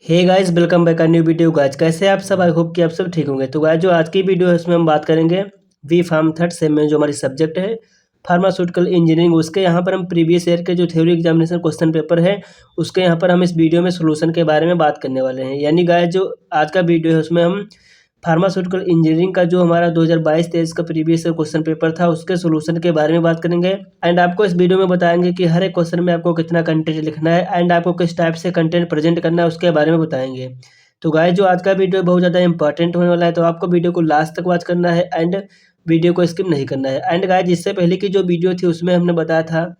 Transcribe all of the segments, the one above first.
Hey guys, welcome back a new video. Guys कैसे हैं आप सब? आई होप कि आप सब ठीक होंगे। तो गाइस जो आज की वीडियो है उसमें हम बात करेंगे बी फार्म थर्ड सेम में जो हमारी सब्जेक्ट है फार्मास्यूटिकल इंजीनियरिंग, उसके यहाँ पर हम प्रीवियस ईयर के जो थ्योरी एग्जामिनेशन क्वेश्चन पेपर है उसके यहाँ पर हम इस वीडियो में सोल्यूशन के बारे में बात करने वाले हैं। यानी गाइस जो आज का वीडियो है उसमें हम फार्मास्यूटिकल इंजीनियरिंग का जो हमारा 2022-23 का प्रीवियस क्वेश्चन पेपर था उसके सोल्यूशन के बारे में बात करेंगे। एंड आपको इस वीडियो में बताएंगे कि हर एक क्वेश्चन में आपको कितना कंटेंट लिखना है एंड आपको किस टाइप से कंटेंट प्रेजेंट करना है उसके बारे में बताएंगे। तो गाइस जो आज का वीडियो बहुत ज़्यादा इंपॉर्टेंट होने वाला है, तो आपको वीडियो को लास्ट तक वॉच करना है एंड वीडियो को स्किप नहीं करना है। एंड गाइस इससे पहले की जो वीडियो थी उसमें हमने बताया था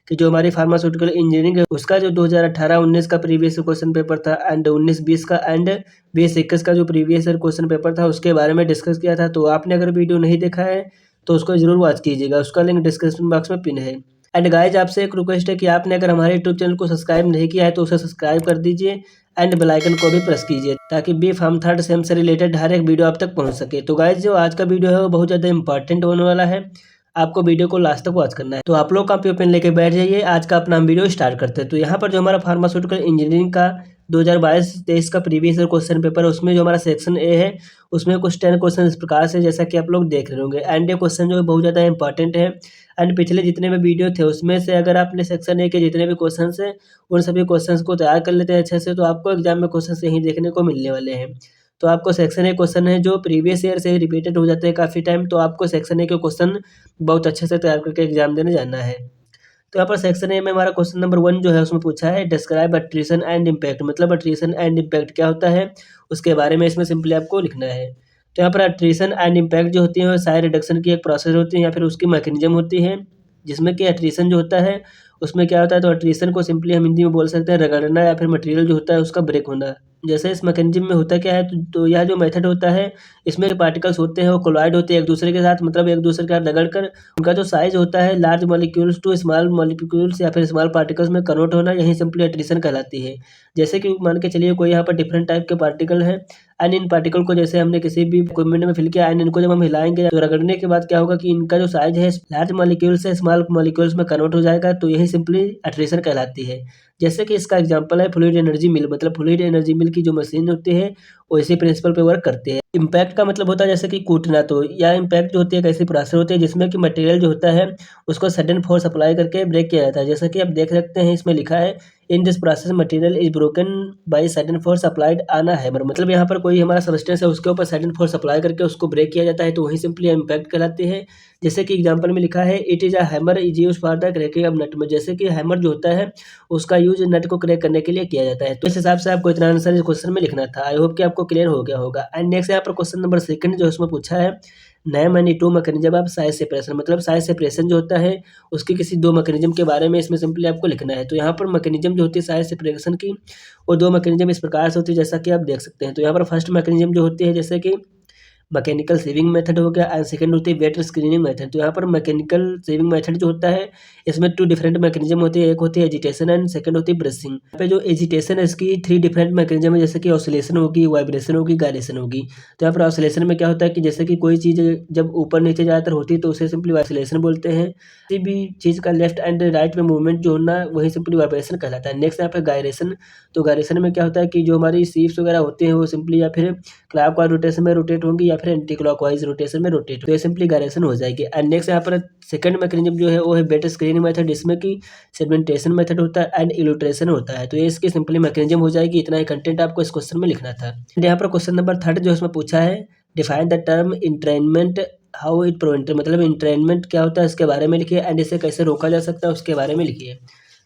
कि जो हमारी फार्मास्यूटिकल इंजीनियरिंग है उसका जो 2018-19 का प्रीवियस क्वेश्चन पेपर था एंड 19-20 का एंड 20-21 का जो प्रीवियस क्वेश्चन पेपर था उसके बारे में डिस्कस किया था। तो आपने अगर वीडियो नहीं देखा है तो उसको जरूर वॉच कीजिएगा, उसका लिंक डिस्क्रिप्शन बॉक्स में पिन है। एंड गाइज आपसे एक रिक्वेस्ट है कि आपने अगर हमारे यूट्यूब चैनल को सब्सक्राइब नहीं किया है तो उसे सब्सक्राइब कर दीजिए एंड बेल आइकन को भी प्रेस कीजिए ताकि बी फार्म थर्ड सेम से रिलेटेड हर एक वीडियो आप तक पहुंच सके। तो गाइज जो आज का वीडियो है वो बहुत ज़्यादा इंपॉर्टेंट होने वाला है, आपको वीडियो को लास्ट तक वॉच करना है। तो आप लोग कॉपी पेन लेके बैठ जाइए, आज का अपना हम वीडियो स्टार्ट करते हैं। तो यहाँ पर जो हमारा फार्मास्यूटिकल इंजीनियरिंग का 2022-23 का प्रीवियस क्वेश्चन पेपर है उसमें जो हमारा सेक्शन ए है उसमें कुछ 10 क्वेश्चन इस प्रकार से जैसा कि आप लोग देख रहे होंगे। एंड ये क्वेश्चन जो है बहुत ज़्यादा इंपॉर्टेंट है एंड पिछले जितने भी वीडियो थे उसमें से अगर आपने सेक्शन ए के जितने भी क्वेश्चन है उन सभी क्वेश्चन को तैयार कर लेते हैं अच्छे से, तो आपको एग्जाम में क्वेश्चन यही देखने को मिलने वाले हैं। तो आपको सेक्शन ए क्वेश्चन है जो प्रीवियस ईयर से रिपीटेड हो जाते हैं काफ़ी टाइम, तो आपको सेक्शन ए के क्वेश्चन बहुत अच्छे से तैयार करके एग्जाम देने जाना है। तो यहाँ पर सेक्शन ए में हमारा क्वेश्चन नंबर 1 जो है उसमें पूछा है डिस्क्राइब अट्रीशन एंड इम्पैक्ट, मतलब अट्रीशन एंड इम्पैक्ट क्या होता है उसके बारे में इसमें सिंपली आपको लिखना है। तो यहाँ पर अट्रीशन एंड इम्पैक्ट जो होती है वो साइड रिडक्शन की एक प्रोसेस होती है या फिर उसकी मैकेनिज्म होती है, जिसमें कि अट्रीशन जो होता है उसमें क्या होता है, तो अट्रीशन को सिंपली हम हिंदी में बोल सकते हैं रगड़ना या फिर मटेरियल जो होता है उसका ब्रेक होना। जैसे इस मैकेनिज्म में होता क्या है, तो यह जो मेथड होता है इसमें पार्टिकल्स होते हैं वो कोलाइड होते हैं एक दूसरे के साथ, मतलब एक दूसरे के साथ रगड़ कर उनका जो साइज होता है large molecules to small molecules या फिर स्मॉल पार्टिकल्स में कन्वर्ट होना, यही सिंपली एट्रीशन कहलाती है। जैसे कि मान के चलिए कोई यहाँ पर डिफरेंट टाइप के पार्टिकल है एंड इन पार्टिकल को जैसे हमने किसी भी इक्विपमेंट में फिल किया एंड इनको जब हम हिलाएंगे तो रगड़ने के बाद क्या होगा कि इनका जो साइज है लार्ज मॉलिक्यूल से स्मॉल मॉलिक्यूल्स में कन्वर्ट हो जाएगा, तो यही सिंपली एट्रीशन कहलाती है। जैसे कि इसका एग्जांपल है फ्लूइड एनर्जी मिल, मतलब फ्लूइड एनर्जी मिल की जो मशीन होती है वो इसी प्रिंसिपल पे वर्क करते हैं। इम्पैक्ट का मतलब होता है जैसे कि कूटना, तो या इम्पैक्ट जो होती है एक ऐसी प्रोसेस होती है जिसमें कि मटेरियल जो होता है उसको सडन फोर्स अप्लाई करके ब्रेक किया जाता है। जैसा कि आप देख सकते हैं इसमें लिखा है in this process material is broken by sudden force applied on a hammer, मतलब यहाँ पर कोई हमारा सब्सटेंस है उसके ऊपर सडन फोर्स अप्लाई करके उसको ब्रेक किया जाता है, तो वही सिंपली इम्पैक्ट कहलाती है। जैसे कि एग्जांपल में लिखा है it is a hammer is use for the cracking of nut में, जैसे कि हैमर जो होता है उसका यूज नट को क्रैक करने के लिए किया जाता है। तो इस हिसाब से आपको इतना आंसर इस क्वेश्चन में लिखना था। आई होप कि आपको क्लियर हो गया होगा। एंड नेक्स्ट यहाँ पर क्वेश्चन नंबर 2 जो उसमें पूछा है name any two mechanism of size separation, मतलब साइज सेपरेशन जो होता है उसके किसी दो मैकेनिज्म के बारे में इसमें सिंपली आपको लिखना है। तो यहाँ पर मैकेनिज्म जो होती है साइज सेपरेशन की वो दो मैकेनिज्म इस प्रकार से होती है जैसा कि आप देख सकते हैं। तो यहाँ पर फर्स्ट मैकेनिज्म जो होती है जैसे कि मैकेनिकल सेविंग मेथड हो गया एंड सेकंड होती है वेट स्क्रीनिंग मेथड। तो यहाँ पर मैकेनिकल सेविंग मेथड जो होता है इसमें 2 डिफरेंट मैकेनिज्म होती है, एक होती है एजिटेशन एंड सेकंड होती है ब्रशिंग। यहाँ पे जो एजिटेशन है इसकी 3 डिफरेंट मैकेनिज्म है, जैसे कि ऑसिलेशन होगी, वाइब्रेशन होगी, गायरेशन होगी। तो यहाँ पर ऑसिलेशन में क्या होता है कि जैसे कि कोई चीज़ जब ऊपर नीचे ज़्यादातर होती है तो उसे सिंपली ऑसिलेशन बोलते हैं। किसी भी चीज़ का लेफ्ट एंड राइट में मूवमेंट जो होना वही सिंपली वाइब्रेशन कहलाता है। नेक्स्ट यहाँ पे गायरेशन, तो गायरेशन में क्या होता है कि जो हमारी शीप्स वगैरह होते हैं वो सिंपली या फिर क्लॉकवाइज रोटेशन में रोटेट होंगी या फिर एंटी क्लॉकवाइज रोटेशन में रोटेट, तो ये सिंपली गायरेशन हो जाएगी। एंड नेक्स्ट यहाँ पर सेकंड मैकेनिज्म जो है वो है बेट स्क्रीनिंग मेथड, इसमें कि सेगमेंटेशन मेथड होता है एंड इल्यूट्रेशन होता है। तो ये इसकी सिंपली मैकेनिज्म हो जाएगी। इतना ही कंटेंट आपको इस क्वेश्चन में लिखना था। यहाँ पर क्वेश्चन नंबर 3 जो इसमें पूछा है define the term entrainment how it prevent, मतलब इंट्रेनमेंट क्या होता है इसके बारे में लिखिए एंड इसे कैसे रोका जा सकता है उसके बारे में लिखिए।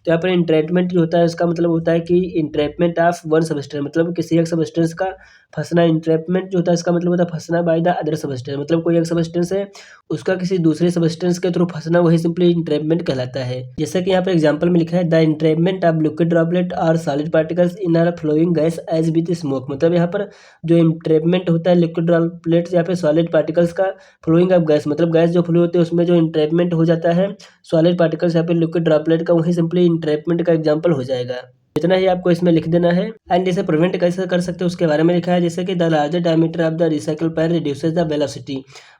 तो यहाँ पर इंट्रैपमेंट जो होता है उसका मतलब होता है कि इंट्रैपमेंट ऑफ वन सबस्टेंस, मतलब किसी एक सबस्टेंस का फंसना। इंट्रैपमेंट जो होता है इसका मतलब होता है फंसना बाय द अदर सबस्टेंस, मतलब कोई एक सबस्टेंस है उसका किसी दूसरे सबस्टेंस के थ्रू फंसना, वही सिंपली इंट्रैपमेंट कहलाता है। जैसे कि यहाँ पर एग्जांपल में लिखा है the entrapment of liquid droplet और solid particles in are flowing gas as with smoke, मतलब यहाँ पर जो इंट्रैपमेंट होता है लिक्विड ड्रॉपलेट्स या फिर सॉलिड पार्टिकल्स का फ्लोइंग ऑफ गैस, मतलब गैस जो फ्लो होती है उसमें जो इंट्रैपमेंट हो जाता है सॉलिड पार्टिकल्स या फिर लिक्विड ड्रॉपलेट का, वही सिंपली इंट्रैपमेंट का एग्जांपल हो जाएगा। इतना ही आपको इसमें लिख देना है। एंड इसे प्रिवेंट कैसे कर सकते हैं उसके बारे में लिखा है, जैसे कि the larger diameter of the recycle pen reduces the velocity.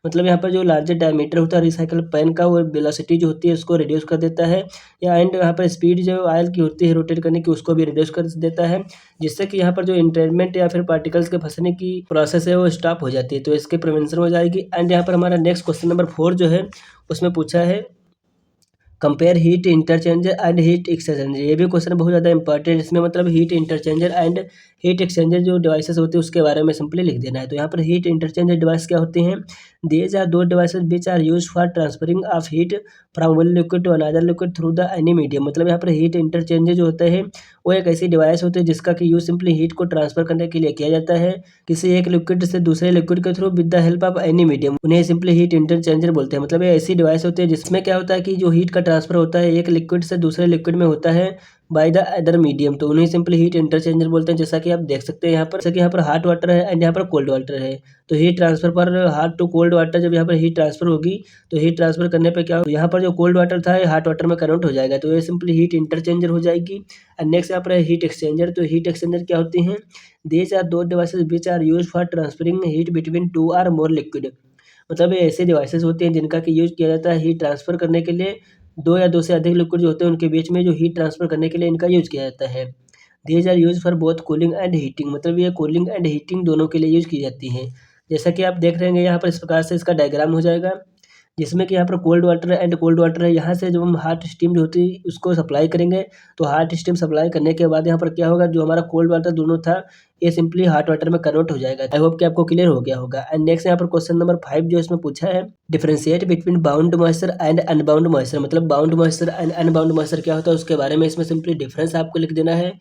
मतलब यहाँ पर जो लार्जर डायमीटर होता है रिसाइकल पेन का, वो वेलोसिटी जो होती है उसको रिड्यूस कर देता है। या एंड यहाँ पर स्पीड जो ऑयल की होती है रोटेट करने की, उसको भी रिड्यूस कर देता है, जिससे कि यहाँ पर जो इंटरमेंट या फिर पार्टिकल्स के फंसने की प्रोसेस है वो स्टॉप हो जाती है, तो इसके प्रिवेंशन हो जाएगी। एंड यहाँ पर हमारा नेक्स्ट क्वेश्चन नंबर 4 जो है उसमें पूछा है compare heat interchanger and heat exchanger. ये भी क्वेश्चन बहुत ज़्यादा इंपॉर्टेंट, इसमें मतलब heat interchanger and heat exchanger जो डिवाइसेस होते हैं उसके बारे में सिंपली लिख देना है। तो यहाँ पर हीट इंटरचेंजर डिवाइस क्या होती हैं? These are two devices which are use for transferring of heat from one liquid to another liquid through the any medium. मतलब यहाँ पर हीट इंटरचेंजर जो होते हैं वो एक ऐसी डिवाइस होती है जिसका कि यूज सिंपली हीट को ट्रांसफर करने के लिए किया जाता है किसी एक लिक्विड से दूसरे लिक्विड के through with the help of any medium. उन्हें सिंपली हीट इंटरचेंजर बोलते हैं। मतलब ये ऐसी डिवाइस होती है जिसमें क्या होता है कि जो हीट का ट्रांसफर होता है एक लिक्विड से दूसरे लिक्विड में होता है बाय द अदर मीडियम, तो उन्हें सिंपली हीट इंटरचेंजर बोलते हैं। जैसा कि आप देख सकते हैं यहाँ पर, जैसे कि यहाँ पर हॉट वाटर है एंड यहाँ पर कोल्ड वाटर है, तो हीट ट्रांसफर पर हॉट टू कोल्ड वाटर जब यहाँ पर हीट ट्रांसफर होगी तो हीट ट्रांसफर करने पे क्या हो, यहाँ पर जो कोल्ड वाटर था हॉट वाटर में कन्वर्ट हो जाएगा, तो ये सिंपली हीट इंटरचेंजर हो जाएगी। एंड नेक्स्ट यहाँ पर है हीट एक्सचेंजर। तो हीट एक्सचेंजर क्या होती हैं? These are two devices which are use for transferring heat between two or more liquid. मतलब ये ऐसे डिवाइसेस होते हैं जिनका कि यूज किया जाता है हीट ट्रांसफर करने के लिए दो या दो से अधिक लिक्विड जो होते हैं उनके बीच में जो हीट ट्रांसफर करने के लिए इनका यूज किया जाता है। These are use for both cooling and heating. मतलब ये कूलिंग एंड हीटिंग दोनों के लिए यूज की जाती हैं। जैसा कि आप देख रहे हैं यहाँ पर इस प्रकार से इसका डायग्राम हो जाएगा, जिसमें कि यहाँ पर cold water and cold water है। यहाँ से जब हम हॉट स्टीम जो होती है उसको सप्लाई करेंगे तो हॉट स्टीम सप्लाई करने के बाद यहाँ पर क्या होगा, जो हमारा कोल्ड वाटर दोनों था ये सिंपली हॉट वाटर में कन्वर्ट हो जाएगा। आई होप कि आपको क्लियर हो गया होगा। एंड नेक्स्ट यहाँ पर क्वेश्चन नंबर 5 जो इसमें पूछा है differentiate between bound moisture and unbound moisture. मतलब bound moisture and unbound moisture क्या होता है उसके बारे में इसमें सिंपली डिफरेंस आपको लिख देना है।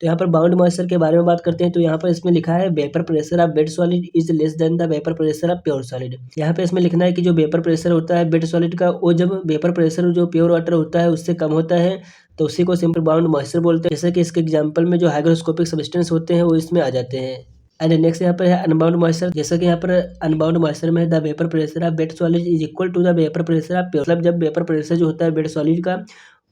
तो यहाँ पर बाउंड मॉइस्चर के बारे में बात करते हैं, तो यहाँ पर इसमें लिखा है vapour pressure of wet solid is less than the vapour pressure of pure solid. यहाँ पे इसमें लिखना है कि जो वेपर प्रेशर होता है वेट सॉलिड का, वो जब वेपर प्रेशर जो प्योर वाटर होता है उससे कम होता है तो उसी को सिंपल बाउंड मॉइस्चर बोलते हैं। जैसे कि इसके एग्जाम्पल में जो हाइग्रोस्कोपिक सब्सटेंस होते हैं वो इसमें आ जाते हैं। एंड नेक्स्ट यहाँ पर है अनबाउंड मॉइस्चर। जैसा कि यहाँ पर अनबाउंड मॉइस्चर में the vapour pressure of wet solid is equal to the vapour pressure of pure. मतलब जब वेपर प्रेशर जो होता है वेट सॉलिड का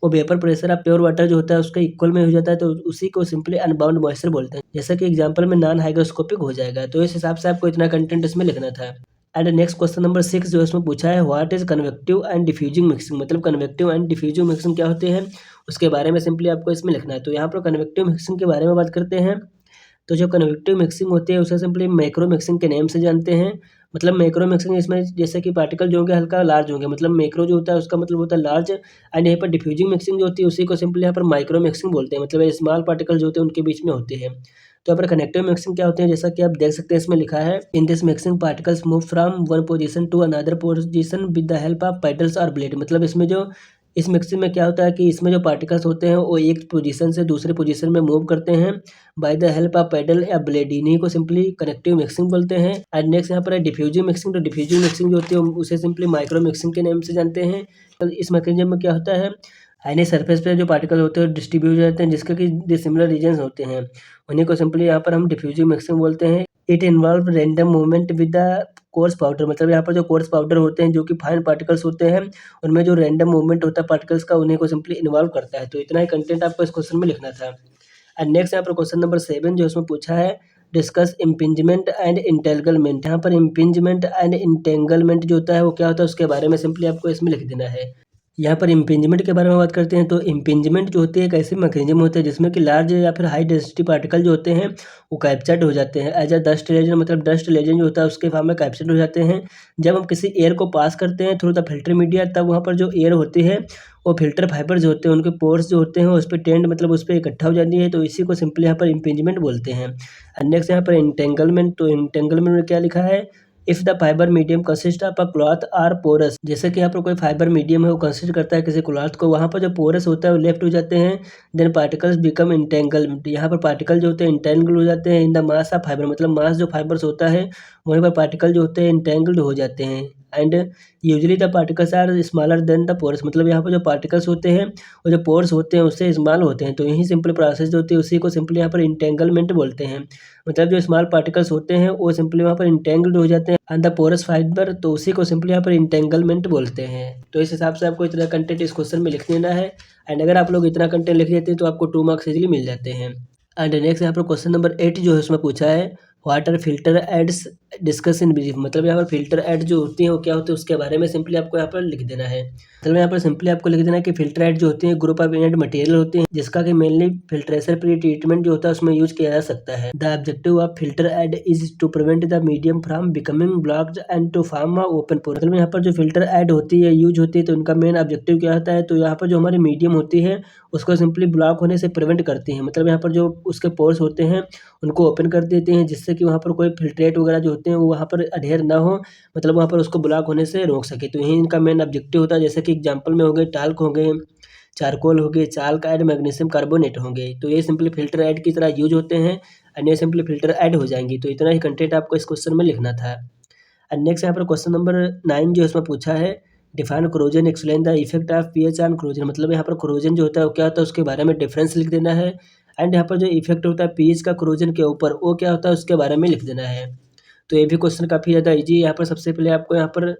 वो vapour pressure of pure water जो होता है उसका इक्वल में हो जाता है, तो उसी को सिंपली अनबाउंड मॉइस्चर बोलते हैं। जैसा कि एग्जांपल में नॉन हाइग्रोस्कोपिक हो जाएगा, तो इस हिसाब से आपको इतना कंटेंट इसमें लिखना था। एंड नेक्स्ट क्वेश्चन नंबर 6 जो इसमें पूछा है what is convective and diffusing mixing. मतलब कन्वेक्टिव एंड डिफ्यूजिंग मिक्सिंग क्या होते हैं उसके बारे में सिंपली आपको इसमें लिखना है। तो यहाँ पर कन्वेक्टिव मिक्सिंग के बारे में बात करते हैं, तो जो कन्वेक्टिव मिक्सिंग होती है उसे सिंपली मैक्रो मिक्सिंग के नेम से जानते हैं। मतलब मैक्रो मिक्सिंग इसमें जैसे कि पार्टिकल जो होंगे हल्का लार्ज होंगे, मतलब मैक्रो जो होता है उसका मतलब होता है लार्ज। एंड यहाँ पर डिफ्यूजिंग मिक्सिंग जो होती है उसी को सिंपली यहाँ पर माइक्रो मिक्सिंग बोलते हैं। मतलब स्मॉल पार्टिकल जो होते हैं उनके बीच में होते हैं। तो यहाँ पर कनेक्टिव मिक्सिंग क्या होते हैं, जैसा कि आप देख सकते हैं इसमें लिखा है in this mixing particles move from one position to another position with the help of paddles और ब्लेड। मतलब इसमें जो इस मिक्सिंग में क्या होता है कि इसमें जो पार्टिकल्स होते हैं वो एक पोजीशन से दूसरे पोजीशन में मूव करते हैं by the help of pedal या ब्लेड, इन्हीं को सिंपली कनेक्टिव मिक्सिंग बोलते हैं। एंड नेक्स्ट यहाँ पर है डिफ्यूजिंग मिक्सिंग। तो डिफ्यूजिंग मिक्सिंग जो होती है उसे सिंपली माइक्रो मिक्सिंग के नाम से जानते हैं। तो इस मैकेनिज्म में क्या होता है यानी सरफेस पे जो पार्टिकल होते हैं डिस्ट्रीब्यूट हो जाते हैं जिसके कि डिसिमिलर रीजन्स होते हैं, उन्हीं को सिंपली यहाँ पर हम डिफ्यूजिंग मिक्सिंग बोलते हैं। It involve random movement with the course powder. मतलब यहाँ पर जो कोर्स पाउडर होते हैं जो कि फाइन पार्टिकल्स होते हैं उनमें जो रैंडम मूवमेंट होता है पार्टिकल्स का उन्हीं को सिंपली इन्वॉल्व करता है। तो इतना ही कंटेंट आपको इस क्वेश्चन में लिखना था। एंड नेक्स्ट यहाँ पर क्वेश्चन नंबर 7 जो इसमें पूछा है डिस्कस इम्पिंजमेंट एंड इंटेंगलमेंट। यहाँ पर इम्पिंजमेंट एंड इंटेंगलमेंट जो होता है वो क्या होता है उसके बारे में सिंपली आपको इसमें लिख देना है। यहाँ पर इम्पिंजमेंट के बारे में बात करते हैं, तो इम्पिंजमेंट जो होती है एक ऐसी मैकेनिज्म होता है जिसमें कि लार्ज या फिर हाई डेंसिटी पार्टिकल जो होते हैं वो कैप्चर्ड हो जाते हैं एज अ डस्ट लेजन। मतलब डस्ट लेजन जो होता है उसके फॉर्म में कैप्चर्ड हो जाते हैं जब हम किसी एयर को पास करते हैं थ्रू द फिल्टर मीडिया, तब वहाँ पर जो एयर होती है वो फिल्टर फाइबर जो होते हैं उनके पोर्स जो होते हैं उस पर टेंड मतलब उस पर इकट्ठा हो जाती है, तो इसी को सिंपली यहाँ पर इम्पिंजमेंट बोलते हैं। एंड नेक्स्ट यहाँ पर इंटेंगलमेंट। तो इंटेंगलमेंट में क्या लिखा है if the fibre medium consist of a cloth or porous. जैसे कि यहाँ पर कोई फाइबर मीडियम है वो कंसिस्ट करता है किसी क्लॉथ को, वहाँ पर जो पोरस होता है वो लेफ्ट हो जाते हैं, देन पार्टिकल्स बिकम इंटेंगल। यहाँ पर पार्टिकल जो होते हैं इंटेंगल हो जाते हैं in the mass of fibre. मतलब मास जो फाइबर्स होता है वहीं पर पार्टिकल जो होते हैं इंटेंगल्ड हो जाते हैं। And usually the particles are smaller than the pores. मतलब यहाँ पर जो पार्टिकल्स होते हैं वो जो पोर्स होते हैं उससे स्मॉल होते हैं, तो यही सिंपल प्रोसेस जो होती है उसी को सिंपली यहाँ पर इंटेंगलमेंट बोलते हैं। मतलब जो स्मॉल पार्टिकल्स होते हैं वो सिंपली वहाँ पर इंटेंगल्ड हो जाते हैं ऑन द पोरस फाइबर, तो उसी को सिंपली यहाँ पर इंटेंगलमेंट बोलते हैं। तो इस हिसाब से आपको इतना कंटेंट इस क्वेश्चन में लिख देना है। एंड अगर आप लोग इतना कंटेंट लिख देते हैं तो आपको 2 मार्क्स इजीली मिल जाते हैं। एंड नेक्स्ट यहाँ पर क्वेश्चन नंबर 8 जो है उसमें पूछा है what are filter aids discuss in brief. मतलब यहाँ पर फिल्टर एड जो होती हैं वो क्या होती है उसके बारे में सिंपली आपको यहाँ पर लिख देना है। मतलब यहाँ पर सिंपली आपको लिख देना है कि फिल्टर एड जो होती है ग्रुप ऑफ इनएड मटेरियल होते हैं जिसका कि मेनली फिल्ट्रेशन प्री ट्रीटमेंट जो होता है उसमें यूज किया जा सकता है। The objective of filter aid is to prevent the medium from becoming blocked and to form open pore. मतलब यहाँ पर जो फिल्टर एड होती है यूज होती है तो उनका मेन ऑब्जेक्टिव क्या होता है, तो यहाँ पर जो हमारी मीडियम होती है उसको सिंपली ब्लॉक होने से प्रिवेंट करती है। मतलब यहाँ पर जो उसके पोर्स होते हैं उनको ओपन कर देते हैं जिससे कि वहाँ पर कोई फिल्ट्रेट वगैरह जो होते हैं वो वहाँ पर अडहेर ना हो, मतलब वहाँ पर उसको ब्लॉक होने से रोक सके। तो यही इनका मेन ऑब्जेक्टिव होता है। जैसे कि एग्जांपल में हो गए टाल्क हो गए, चारकोल हो गए, चाल्क एड, मैग्नीशियम कार्बोनेट होंगे। तो ये सिंपली फिल्टर एड की तरह यूज होते हैं एंड ये सिंपली फिल्टर एड हो जाएंगी। तो इतना ही कंटेंट आपको इस क्वेश्चन में लिखना था। एंड नेक्स्ट यहाँ पर क्वेश्चन नंबर 9 जो इसमें पूछा है define corrosion explain the effect of pH on corrosion. मतलब यहाँ पर क्रोजन जो होता है वो क्या होता है उसके बारे में डिफरेंस लिख देना है। एंड यहाँ पर जो इफेक्ट होता है पीएच का क्रोजन के ऊपर वो क्या होता है उसके बारे में लिख देना है। तो ये भी क्वेश्चन काफ़ी ज़्यादा ईजी है। यहाँ पर सबसे पहले आपको यहाँ पर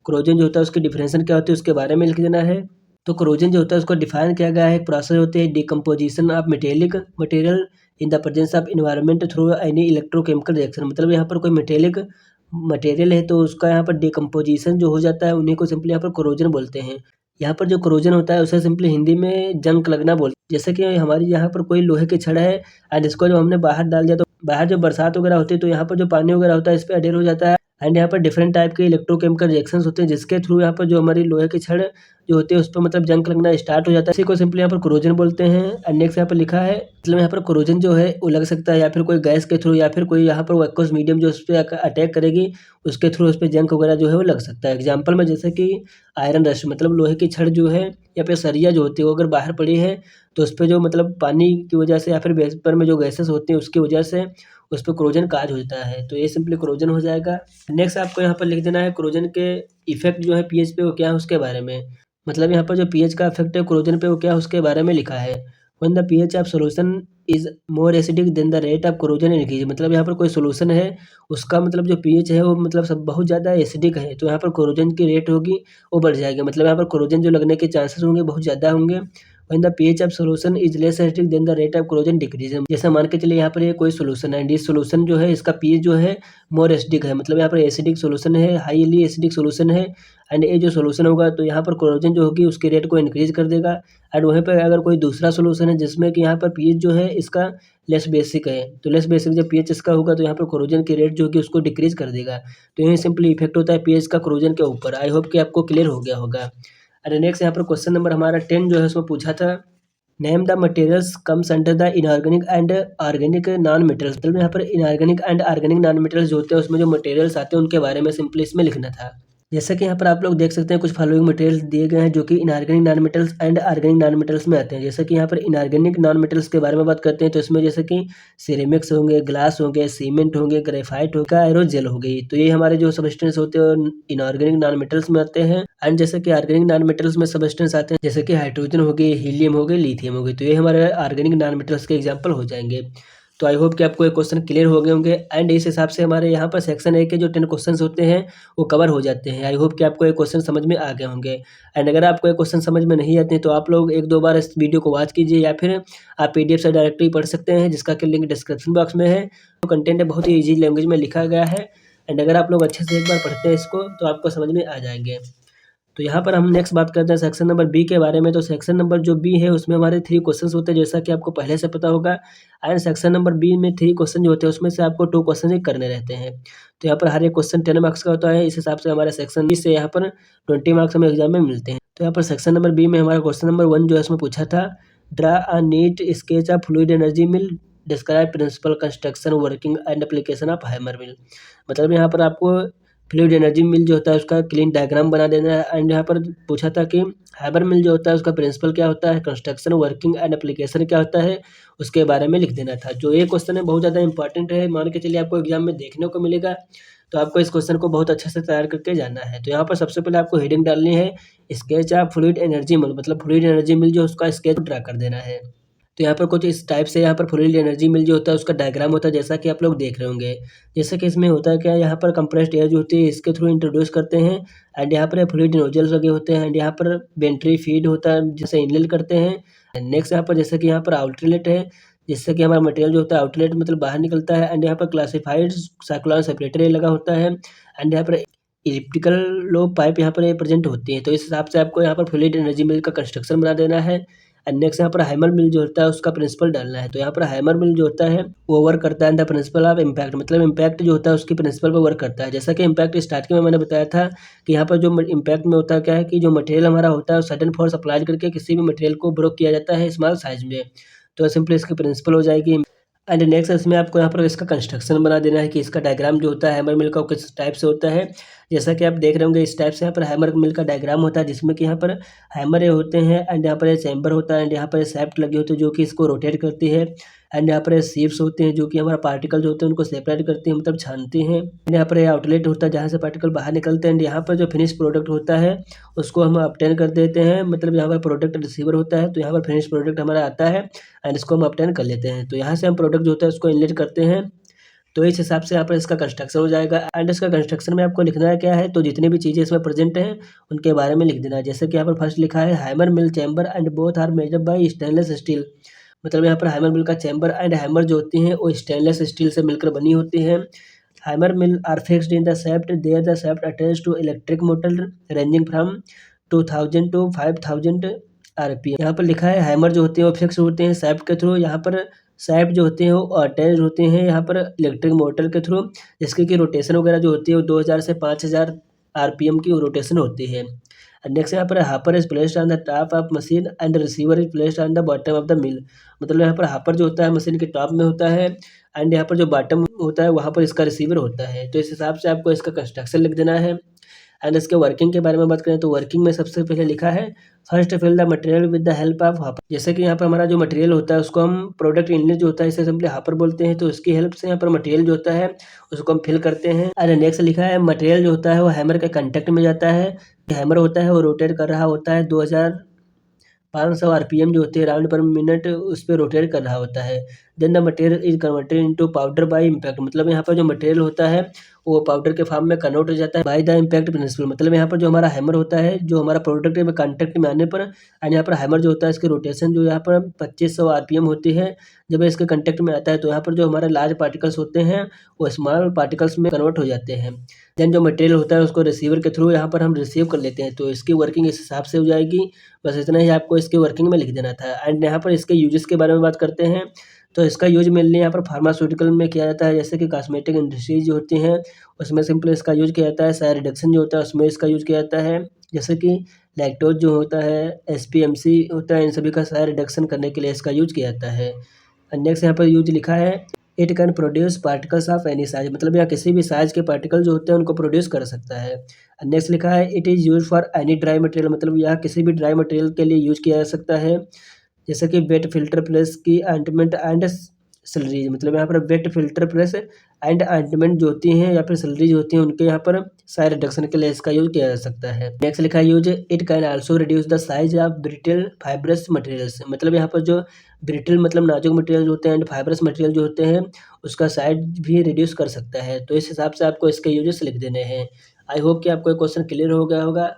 क्रोजन जो होता है उसकी डिफरेंशन क्या होती है उसके बारे में लिख देना है। तो क्रोजन जो होता है उसको डिफाइन किया गया है, एक प्रोसेस होती है decomposition of metallic material in the presence of environment through any electrochemical reaction. मतलब यहाँ पर कोई मेटेलिक मटेरियल है तो उसका यहाँ पर डिकम्पोजिशन जो हो जाता है उन्हीं को सिंपली यहाँ पर क्रोजन बोलते हैं। यहाँ पर जो क्रोजन होता है उसे सिंपली हिंदी में जंग लगना बोलते हैं। जैसे कि हमारी यहाँ पर कोई लोहे की छड़ है एंड इसको जब हमने बाहर डाल दिया तो बाहर जब बरसात वगैरह होती है तो यहाँ पर जो पानी वगैरह होता है इस पर अडेर हो जाता है एंड यहाँ पर डिफरेंट टाइप के इलेक्ट्रोकेमिकल रिएक्शंस होते हैं जिसके थ्रू यहाँ पर जो हमारी लोहे की छड़ जो होती है उस पर मतलब जंग लगना स्टार्ट हो जाता है। इसी को सिंपली यहाँ पर क्रोजन बोलते हैं। एंड नेक्स्ट यहाँ पर लिखा है मतलब यहाँ पर क्रोजन जो है वो लग सकता है या फिर कोई गैस के थ्रू या फिर कोई यहाँ पर एक्वस मीडियम जो उस पर अटैक करेगी उसके थ्रू उस पर जंग वगैरह जो है वो लग सकता है। एग्जाम्पल में जैसे कि आयरन रस्ट, मतलब लोहे की छड़ जो है या फिर सरिया जो होती है वो अगर बाहर पड़ी है तो उस पर जो मतलब पानी की वजह से या फिर वेपर में जो गैसेस होती हैं उसकी वजह से उस पर क्रोजन काज होता है। तो ये सिंपली क्रोजन हो जाएगा। नेक्स्ट आपको यहाँ पर लिख देना है क्रोजन के इफेक्ट जो है पीएच पे वो क्या है उसके बारे में। मतलब यहाँ पर जो पीएच का इफेक्ट है क्रोजन पे वो क्या है उसके बारे में लिखा है। When the pH of solution is more acidic then the rate of corrosion increase. मतलब यहाँ पर कोई सॉल्यूशन है उसका मतलब जो पीएच है वो मतलब सब बहुत ज़्यादा एसिडिक है तो यहाँ पर क्रोजन की रेट होगी वो बढ़ जाएगी। मतलब यहाँ पर क्रोजन जो लगने के चांसेस होंगे बहुत ज़्यादा होंगे। When the pH of solution is less acidic then the rate of corrosion decrease. जैसे मान के चलिए यहाँ पर ये कोई सॉल्यूशन है एंड इस सॉल्यूशन जो है इसका पीएच जो है मोर एसिडिक है। मतलब यहाँ पर एसिडिक सॉल्यूशन है, हाईली एसिडिक सॉल्यूशन है एंड ये जो सॉल्यूशन होगा तो यहाँ पर क्लोरीन जो होगी उसकी रेट को इंक्रीज कर देगा। एंड वहीं पर अगर कोई दूसरा सॉल्यूशन है जिसमें कि यहाँ पर पीएच जो है इसका लेस बेसिक है तो लेस बेसिक जब पीएच इसका होगा तो यहाँ पर क्लोरीन की रेट जो होगी उसको डिक्रीज कर देगा। तो यही सिंपली इफेक्ट होता है पीएच का क्लोरीन के ऊपर। आई होप कि आपको क्लियर हो गया होगा। एंड नेक्स्ट यहाँ पर क्वेश्चन नंबर हमारा 10 जो है उसमें पूछा था name the materials comes under the inorganic and organic non materials. मतलब यहाँ पर inorganic and organic non materials जो होते हैं उसमें जो मटेरियल्स आते हैं उनके बारे में सिंपली इसमें लिखना था। जैसे कि यहाँ पर आप लोग देख सकते हैं कुछ फॉलोइंग मटेरियल्स दिए गए हैं जो कि inorganic non metals and organic non metals में आते हैं। जैसे कि यहाँ पर इनऑर्गेनिक नॉन मेटल्स के बारे में बात करते हैं तो इसमें जैसे कि सिरेमिक्स होंगे, ग्लास होंगे, सीमेंट होंगे, ग्रेफाइट होगा, एरोजेल हो गई। तो ये हमारे जो सबस्टेंस होते हैं इनऑर्गेनिक नॉन मेटल्स में आते हैं। एंड जैसे कि ऑर्गेनिक नॉन मेटल्स में सबस्टेंस आते हैं जैसे कि हाइड्रोजन हो गई, हीलियम हो गई, लिथियम हो गई। तो ये हमारे ऑर्गेनिक नॉन मेटल्स के एग्जाम्पल हो जाएंगे। तो आई होप कि आपको ये क्वेश्चन क्लियर हो गए होंगे एंड इस हिसाब से हमारे यहाँ पर सेक्शन ए के जो 10 क्वेश्चंस होते हैं वो कवर हो जाते हैं। आई होप कि आपको ये क्वेश्चन समझ में आ गए होंगे। एंड अगर आपको ये क्वेश्चन समझ में नहीं आते हैं तो आप लोग 1-2 बार इस वीडियो को वॉच कीजिए या फिर आप पीडीएफ से डायरेक्टली पढ़ सकते हैं जिसका कि लिंक डिस्क्रिप्शन बॉक्स में है। तो कंटेंट है बहुत ही ईजी लैंग्वेज में लिखा गया है एंड अगर आप लोग अच्छे से एक बार पढ़ते हैं इसको तो आपको समझ में आ जाएंगे। तो यहाँ पर हम नेक्स्ट बात करते हैं सेक्शन नंबर बी के बारे में। तो सेक्शन नंबर जो बी है उसमें हमारे 3 क्वेश्चंस होते हैं जैसा कि आपको पहले से पता होगा। एंड सेक्शन नंबर बी में 3 क्वेश्चन जो होते हैं उसमें से आपको 2 क्वेश्चन ही करने रहते हैं। तो यहाँ पर हर एक क्वेश्चन 10 मार्क्स का होता है। इस हिसाब से हमारे सेक्शन बी से यहाँ पर 20 मार्क्स हमें एग्जाम में मिलते हैं। तो यहाँ पर सेक्शन नंबर बी में हमारा क्वेश्चन नंबर 1 जो है उसमें पूछा था draw a neat sketch of fluid energy mill, describe principle construction working and application of hammer mill. मतलब यहाँ पर आपको फ्लूइड एनर्जी मिल जो होता है उसका क्लीन डायग्राम बना देना है। एंड यहाँ पर पूछा था कि हैमर मिल जो होता है उसका प्रिंसिपल क्या होता है, कंस्ट्रक्शन वर्किंग एंड एप्लीकेशन क्या होता है उसके बारे में लिख देना था। जो ये क्वेश्चन है बहुत ज़्यादा इंपॉर्टेंट है, मान के चलिए आपको एग्जाम में देखने को मिलेगा। तो आपको इस क्वेश्चन को बहुत अच्छे से तैयार करके जाना है। तो यहाँ पर सबसे पहले आपको हेडिंग डालनी है स्केच ऑफ फ्लूइड एनर्जी मिल, मतलब फ्लूइड एनर्जी मिल जो उसका स्केच ड्रा कर देना है। तो यहाँ पर कुछ इस टाइप से यहाँ पर फ्लूइड एनर्जी मिल जो होता है उसका डायग्राम होता है, जैसा कि आप लोग देख रहे होंगे। जैसे कि इसमें होता है क्या, यहाँ पर कंप्रेस्ड एयर जो होती है इसके थ्रू इंट्रोड्यूस करते हैं एंड यहाँ पर फ्लूइड नोजल्स लगे होते हैं एंड यहाँ पर वेंट्री फीड होता है जिसे इनहेल करते हैं। नेक्स्ट यहाँ पर जैसे कि यहाँ पर आउटलेट है, जिससे कि हमारा मटेरियल जो होता है आउटलेट मतलब बाहर निकलता है एंड यहाँ पर क्लासिफाइड साइक्लोन सेपरेटर लगा होता है एंड यहाँ पर इलिप्टिकल लो पाइप यहाँ पर प्रेजेंट होती है। तो इस हिसाब से आपको यहाँ पर फ्लूइड एनर्जी मिल का कंस्ट्रक्शन बना देना है एंड नेक्स्ट यहाँ पर हैमर मिल जो होता है उसका प्रिंसिपल डालना है। तो यहाँ पर हैमर मिल जो होता है वो वर्क करता है द प्रिंसिपल ऑफ इम्पैक्ट, मतलब इम्पैक्ट जो होता है उसकी प्रिंसिपल पर वर्क करता है। जैसा कि इम्पैक्ट स्टार्टिंग में मैंने बताया था कि यहाँ पर जो इम्पैक्ट में होता है क्या है कि जो मटेरियल हमारा होता है सडन फोर्स अप्लाई करके किसी भी मटेरियल को ब्रोक किया जाता है स्मॉल साइज में। तो सिंपली इसकी प्रिंसिपल हो जाएगी एंड नेक्स्ट इसमें आपको यहाँ पर इसका कंस्ट्रक्शन बना देना है कि इसका डायग्राम जो होता है हैमर मिल का किस टाइप से होता है। जैसा कि आप देख रहे होंगे इस टाइप से यहाँ पर हैमर मिल का डायग्राम होता है, जिसमें कि यहाँ पर हैमर होते हैं एंड यहाँ पर चैम्बर होता है एंड यहाँ पर सैफ्ट लगी होती है जो कि इसको रोटेट करती है एंड यहाँ पर सीप्स होते हैं जो कि हमारा पार्टिकल जो होते हैं उनको सेपरेट करते हैं मतलब छानते हैं एंड यहाँ पर आउटलेट होता है जहाँ से पार्टिकल बाहर निकलते हैं एंड यहाँ पर जो फिनिश प्रोडक्ट होता है उसको हम अपटेन कर देते हैं, मतलब यहाँ पर प्रोडक्ट रिसीवर होता है तो यहाँ पर फिनिश प्रोडक्ट हमारा आता है एंड इसको हम अपटेन कर लेते हैं। तो यहाँ से हम प्रोडक्ट जो होता है उसको इनलेट करते हैं। तो इस हिसाब से यहाँ पर इसका कंस्ट्रक्शन हो जाएगा एंड इसका कंस्ट्रक्शन में आपको लिखना है क्या है, तो जितनी भी चीज़ें इसमें प्रेजेंट हैं उनके बारे में लिख देना है। जैसे कि यहाँ पर फर्स्ट लिखा है hammer mill chamber and both are made up by stainless steel, मतलब यहाँ पर हैमर मिल का चैम्बर एंड हैमर जो होती हैं वो स्टेनलेस स्टील से मिलकर बनी होती हैं। Hammer mill are fixed in the shaft, there the shaft attached to electric motor ranging from 2000 to 5000 RPM. यहाँ पर लिखा है हैमर जो होते हैं वो फिक्स होते हैं शाफ्ट के थ्रू, यहाँ पर शाफ्ट जो होते हैं वो अटैच होते हैं यहाँ पर इलेक्ट्रिक मोटर के थ्रू, जिसकी कि रोटेशन वगैरह जो होती है वो 2000 से 5000 आरपीएम की रोटेशन होती है। नेक्स्ट यहाँ पर hopper is placed on the top of machine and receiver is placed on the bottom of the mill, मतलब यहाँ पर हापर जो होता है मशीन के टॉप में होता है एंड यहाँ पर जो बॉटम होता है वहाँ पर इसका रिसीवर होता है। तो इस हिसाब से आपको इसका कंस्ट्रक्शन लिख देना है एंड इसके वर्किंग के बारे में बात करें तो वर्किंग में सबसे पहले लिखा है first fill the material with the help of hopper. जैसे कि यहाँ पर हमारा जो मटेरियल होता है उसको हम प्रोडक्ट इनलेट जो होता है इसे सिंपली हापर बोलते हैं, तो इसकी हेल्प से यहाँ पर मटेरियल जो होता है उसको हम फिल करते हैं। और नेक्स्ट लिखा है मटेरियल जो होता है वो हैमर के कंटेक्ट में जाता है, हैमर होता है वो रोटेट कर रहा होता है 2500 आरपीएम जो होती है राउंड पर मिनट उस पर रोटेट कर रहा होता है। Then the material is converted into powder by impact, मतलब यहाँ पर जो मटेरियल होता है वो पाउडर के फॉर्म में कन्वर्ट हो जाता है बाय द इम्पैक्ट प्रिंसिपल, मतलब यहाँ पर जो हमारा हैमर होता है जो हमारा प्रोडक्ट में कांटेक्ट में आने पर एंड यहाँ पर हैमर जो होता है इसकी रोटेशन जो यहाँ पर 2500 आरपीएम होती है, जब इसके कंटेक्ट में आता है तो यहाँ पर जो हमारे लार्ज पार्टिकल्स होते हैं वो स्मॉल पार्टिकल्स में कन्वर्ट हो जाते हैं। देन जो मटेरियल होता है उसको रिसीवर के थ्रू यहाँ पर हम रिसीव कर लेते हैं, तो इसकी वर्किंग इस हिसाब से हो जाएगी। बस इतना ही आपको इसकी वर्किंग में लिख देना था। एंड यहाँ पर इसके यूजेस के बारे में बात करते हैं, तो इसका यूज मेनली यहाँ पर फार्मास्यूटिकल में किया जाता है, जैसे कि कॉस्मेटिक इंडस्ट्रीज जो होती हैं उसमें सिंपली इसका यूज किया जाता है। सायर रिडक्शन जो होता है उसमें इसका यूज किया जाता है, जैसे कि लैक्टोज जो होता है एसपीएमसी होता है इन सभी का सायर रिडक्शन करने के लिए इसका यूज किया जाता है। नेक्स्ट यहाँ पर यूज लिखा है it can produce particles of any size, मतलब यहाँ किसी भी साइज के पार्टिकल जो होते हैं उनको प्रोड्यूस कर सकता है। नेक्स्ट लिखा है it is use for any dry material, मतलब यहाँ किसी भी ड्राई मटेरियल के लिए यूज किया जा सकता है, जैसे कि वेट फिल्टर प्रेस की ऑइंटमेंट एंड सैलरीज, मतलब यहाँ पर wet filter press and ointment जो होती हैं या फिर सैलरीज होती हैं उनके यहाँ पर साइज रिडक्शन के लिए इसका यूज किया जा सकता है। नेक्स्ट लिखा है use it can also reduce the size of brittle fibrous materials, मतलब यहाँ पर जो ब्रिटल मतलब नाजुक मटेरियल होते हैं एंड फाइब्रस मटेरियल जो होते हैं उसका साइज भी रिड्यूस कर सकता है। तो इस हिसाब से आपको इसके यूजेस लिख देने हैं। आई होप कि आपको क्वेश्चन क्लियर हो गया होगा।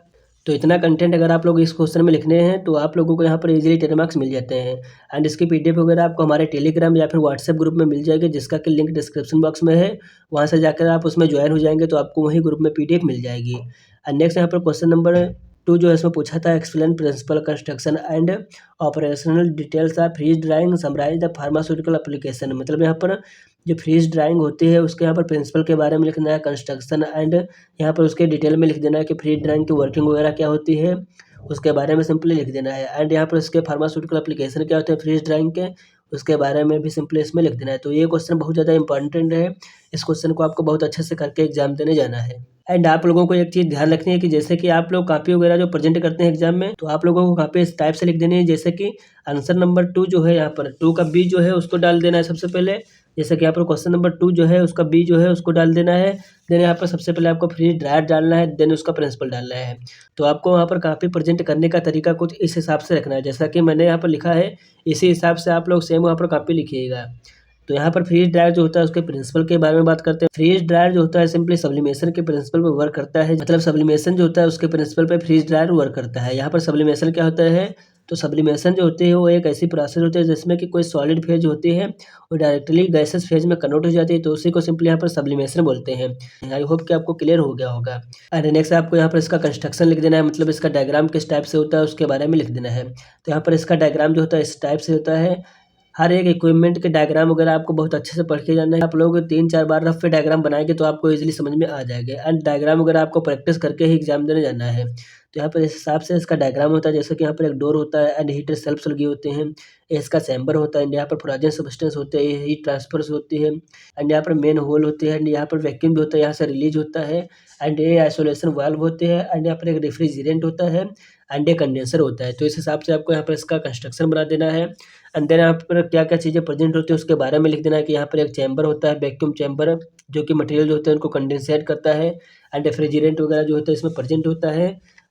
तो इतना कंटेंट अगर आप लोग इस क्वेश्चन में लिखने हैं तो आप लोगों को यहाँ पर इजीली 10 मार्क्स मिल जाते हैं एंड इसकी पीडीएफ वगैरह आपको हमारे टेलीग्राम या फिर व्हाट्सएप ग्रुप में मिल जाएगी, जिसका कि लिंक डिस्क्रिप्शन बॉक्स में है। वहाँ से जाकर आप उसमें ज्वाइन हो जाएंगे तो आपको वही ग्रुप में पीडीएफ मिल जाएगी। एंड नेक्स्ट यहाँ पर क्वेश्चन नंबर 2 जो है इसमें पूछा था explain principle construction and operational details of freeze drying summarise the pharmaceutical application, मतलब यहाँ पर जो फ्रीज ड्राइंग होती है उसके यहाँ पर प्रिंसिपल के बारे में लिखना है, कंस्ट्रक्शन एंड यहाँ पर उसके डिटेल में लिख देना है कि फ्रीज ड्राइंग की वर्किंग वगैरह क्या होती है उसके बारे में सिंपली लिख देना है। एंड यहाँ पर उसके फार्मास्यूटिकल एप्लीकेशन क्या होते हैं फ्रीज ड्राइंग के उसके बारे में भी सिंपली इसमें लिख देना है। तो ये क्वेश्चन बहुत ज़्यादा इंपॉर्टेंट है, इस क्वेश्चन को आपको बहुत अच्छे से करके एग्जाम देने जाना है। एंड आप लोगों को एक चीज़ ध्यान रखनी है कि जैसे कि आप लोग कॉपी वगैरह जो प्रेजेंट करते हैं एग्जाम में तो आप लोगों को कॉपी इस टाइप से लिख देनी है, जैसे कि आंसर नंबर 2 जो है यहाँ पर 2 का बी जो है उसको डाल देना है सबसे पहले, जैसे कि यहाँ पर क्वेश्चन नंबर 2 जो है उसका बी जो है उसको डाल देना है। देन यहाँ पर सबसे पहले आपको फ्रीज ड्रायर डालना है, देन उसका प्रिंसिपल डालना है। तो आपको वहाँ पर कॉपी प्रेजेंट करने का तरीका कुछ इस हिसाब से रखना है, जैसा कि मैंने यहाँ पर लिखा है इसी हिसाब से आप लोग सेम वहाँ पर कॉपी लिखिएगा। तो यहाँ पर फ्रीज ड्रायर जो होता है उसके प्रिंसिपल के बारे में बात करते हैं। फ्रीज ड्रायर जो होता है सिंपली सब्लिमेशन के प्रिंसिपल पर वर्क करता है, मतलब सब्लिमेशन जो होता है उसके प्रिंसिपल पे फ्रीज ड्रायर वर्क करता है। यहाँ पर सब्लिमेशन क्या होता है, तो सब्लिमेशन जो होती है वो एक ऐसी प्रोसेस होती है जिसमें कि कोई सॉलिड फेज होती है और डायरेक्टली गैसेस फेज में कन्वर्ट हो जाती है, तो उसी को सिंपली यहाँ पर सब्लिमेशन बोलते हैं। आई होप कि आपको क्लियर हो गया होगा। एंड नेक्स्ट आपको यहाँ पर इसका कंस्ट्रक्शन लिख देना है, मतलब इसका डायग्राम किस टाइप से होता है उसके बारे में लिख देना है। तो यहाँ पर इसका डायग्राम जो होता है इस टाइप से होता है। हर एक इक्विपमेंट के डायग्राम वगैरह आपको बहुत अच्छे से पढ़ के जाना है। आप लोग 3-4 बार रफ पे डायग्राम बनाएंगे तो आपको इजीली समझ में आ जाएगा, एंड डायग्राम वगैरह आपको प्रैक्टिस करके ही एग्जाम देने जाना है। तो यहाँ पर इस हिसाब से इसका डायग्राम होता है, जैसे कि यहाँ पर एक डोर होता है एंड हीटर सेल्फ्स लगे होते हैं, इसका चैम्बर होता है, यहाँ पर फ्रोजन सब्सटेंस होते हैं, हीट ट्रांसफर्स होती है, एंड यहाँ पर मेन होल होते हैं, एंड यहाँ पर वैक्यूम जो होता है यहाँ से रिलीज होता है, एंड ये आइसोलेशन वाल्व होते हैं, एंड यहाँ पर एक रेफ्रिजरेंट होता है, एंड एक कंडेंसर होता है। तो इस हिसाब से आपको यहाँ पर इसका कंस्ट्रक्शन बना देना है। एंड देन यहाँ पर क्या क्या चीज़ें प्रेजेंट होती है उसके बारे में लिख देना है कि यहाँ पर एक चैम्बर होता है, वैक्यूम चैम्बर, जो कि मटेरियल जो होते हैं उनको कंडेंसेट करता है, एंड रेफ्रिजरेंट वगैरह जो होता है इसमें प्रेजेंट होता है,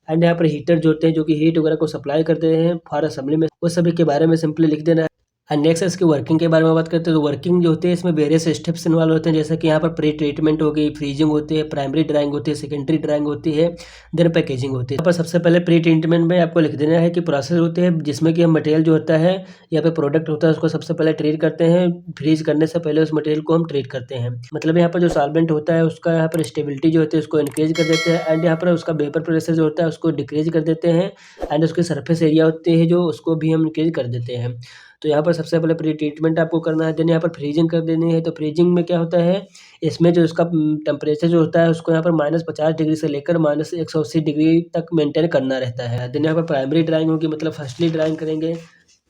एंड यहाँ पर हीटर जो होते हैं जो कि हीट वगैरह को सप्लाई करते हैं फॉर असेंबली में, उस सभी के बारे में सिंपली लिख देना है। एंड नेक्स्ट इसकी वर्किंग के बारे में बात करते हैं। तो वर्किंग जो होती है इसमें वेरियस स्टेप्स इन्वॉल्व होते हैं, जैसे कि यहाँ पर प्री ट्रीटमेंट होगी, फ्रीजिंग होती है, प्राइमरी ड्राइंग होती है, सेकेंडरी ड्राइंग होती है, देन पैकेजिंग होती है। यहाँ पर सबसे पहले प्री ट्रीटमेंट में आपको लिख देना है कि प्रोसेस होती है जिसमें कि हम मटेरियल जो होता है यहाँ पे प्रोडक्ट होता है उसको सबसे पहले ट्रीट करते हैं, फ्रीज करने से पहले उस मटेरियल को हम ट्रीट करते हैं। मतलब यहाँ पर जो सॉल्वेंट होता है उसका यहाँ पर स्टेबिलिटी जो होती है उसको इंक्रीज कर देते हैं, एंड यहाँ पर उसका वेपर प्रेशर जो होता है उसको डिक्रीज कर देते हैं, एंड उसकी सरफेस एरिया होती है जो उसको भी हम इंक्रीज कर देते हैं। तो यहाँ पर सबसे पहले प्री ट्रीटमेंट आपको करना है, देन यहाँ पर फ्रीजिंग कर देनी है। तो फ्रीजिंग में क्या होता है, इसमें जो इसका टेम्परेचर जो होता है उसको यहाँ पर -50 डिग्री से लेकर -180 डिग्री तक मेंटेन करना रहता है। देन यहाँ पर प्राइमरी ड्राइंग होगी, मतलब फर्स्टली ड्राइंग करेंगे।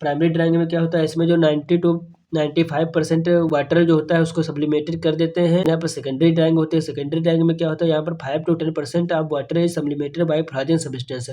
प्राइमरी ड्राइंग में क्या होता है, इसमें जो 90 to 95% वाटर जो होता है उसको सब्लिमेटेड कर देते हैं। यहाँ पर सेकेंडरी ड्राइंग होती है। सेकेंडरी ड्राइंग में क्या होता है, यहाँ पर 5 to 10% of water is sublimated by frozen substance.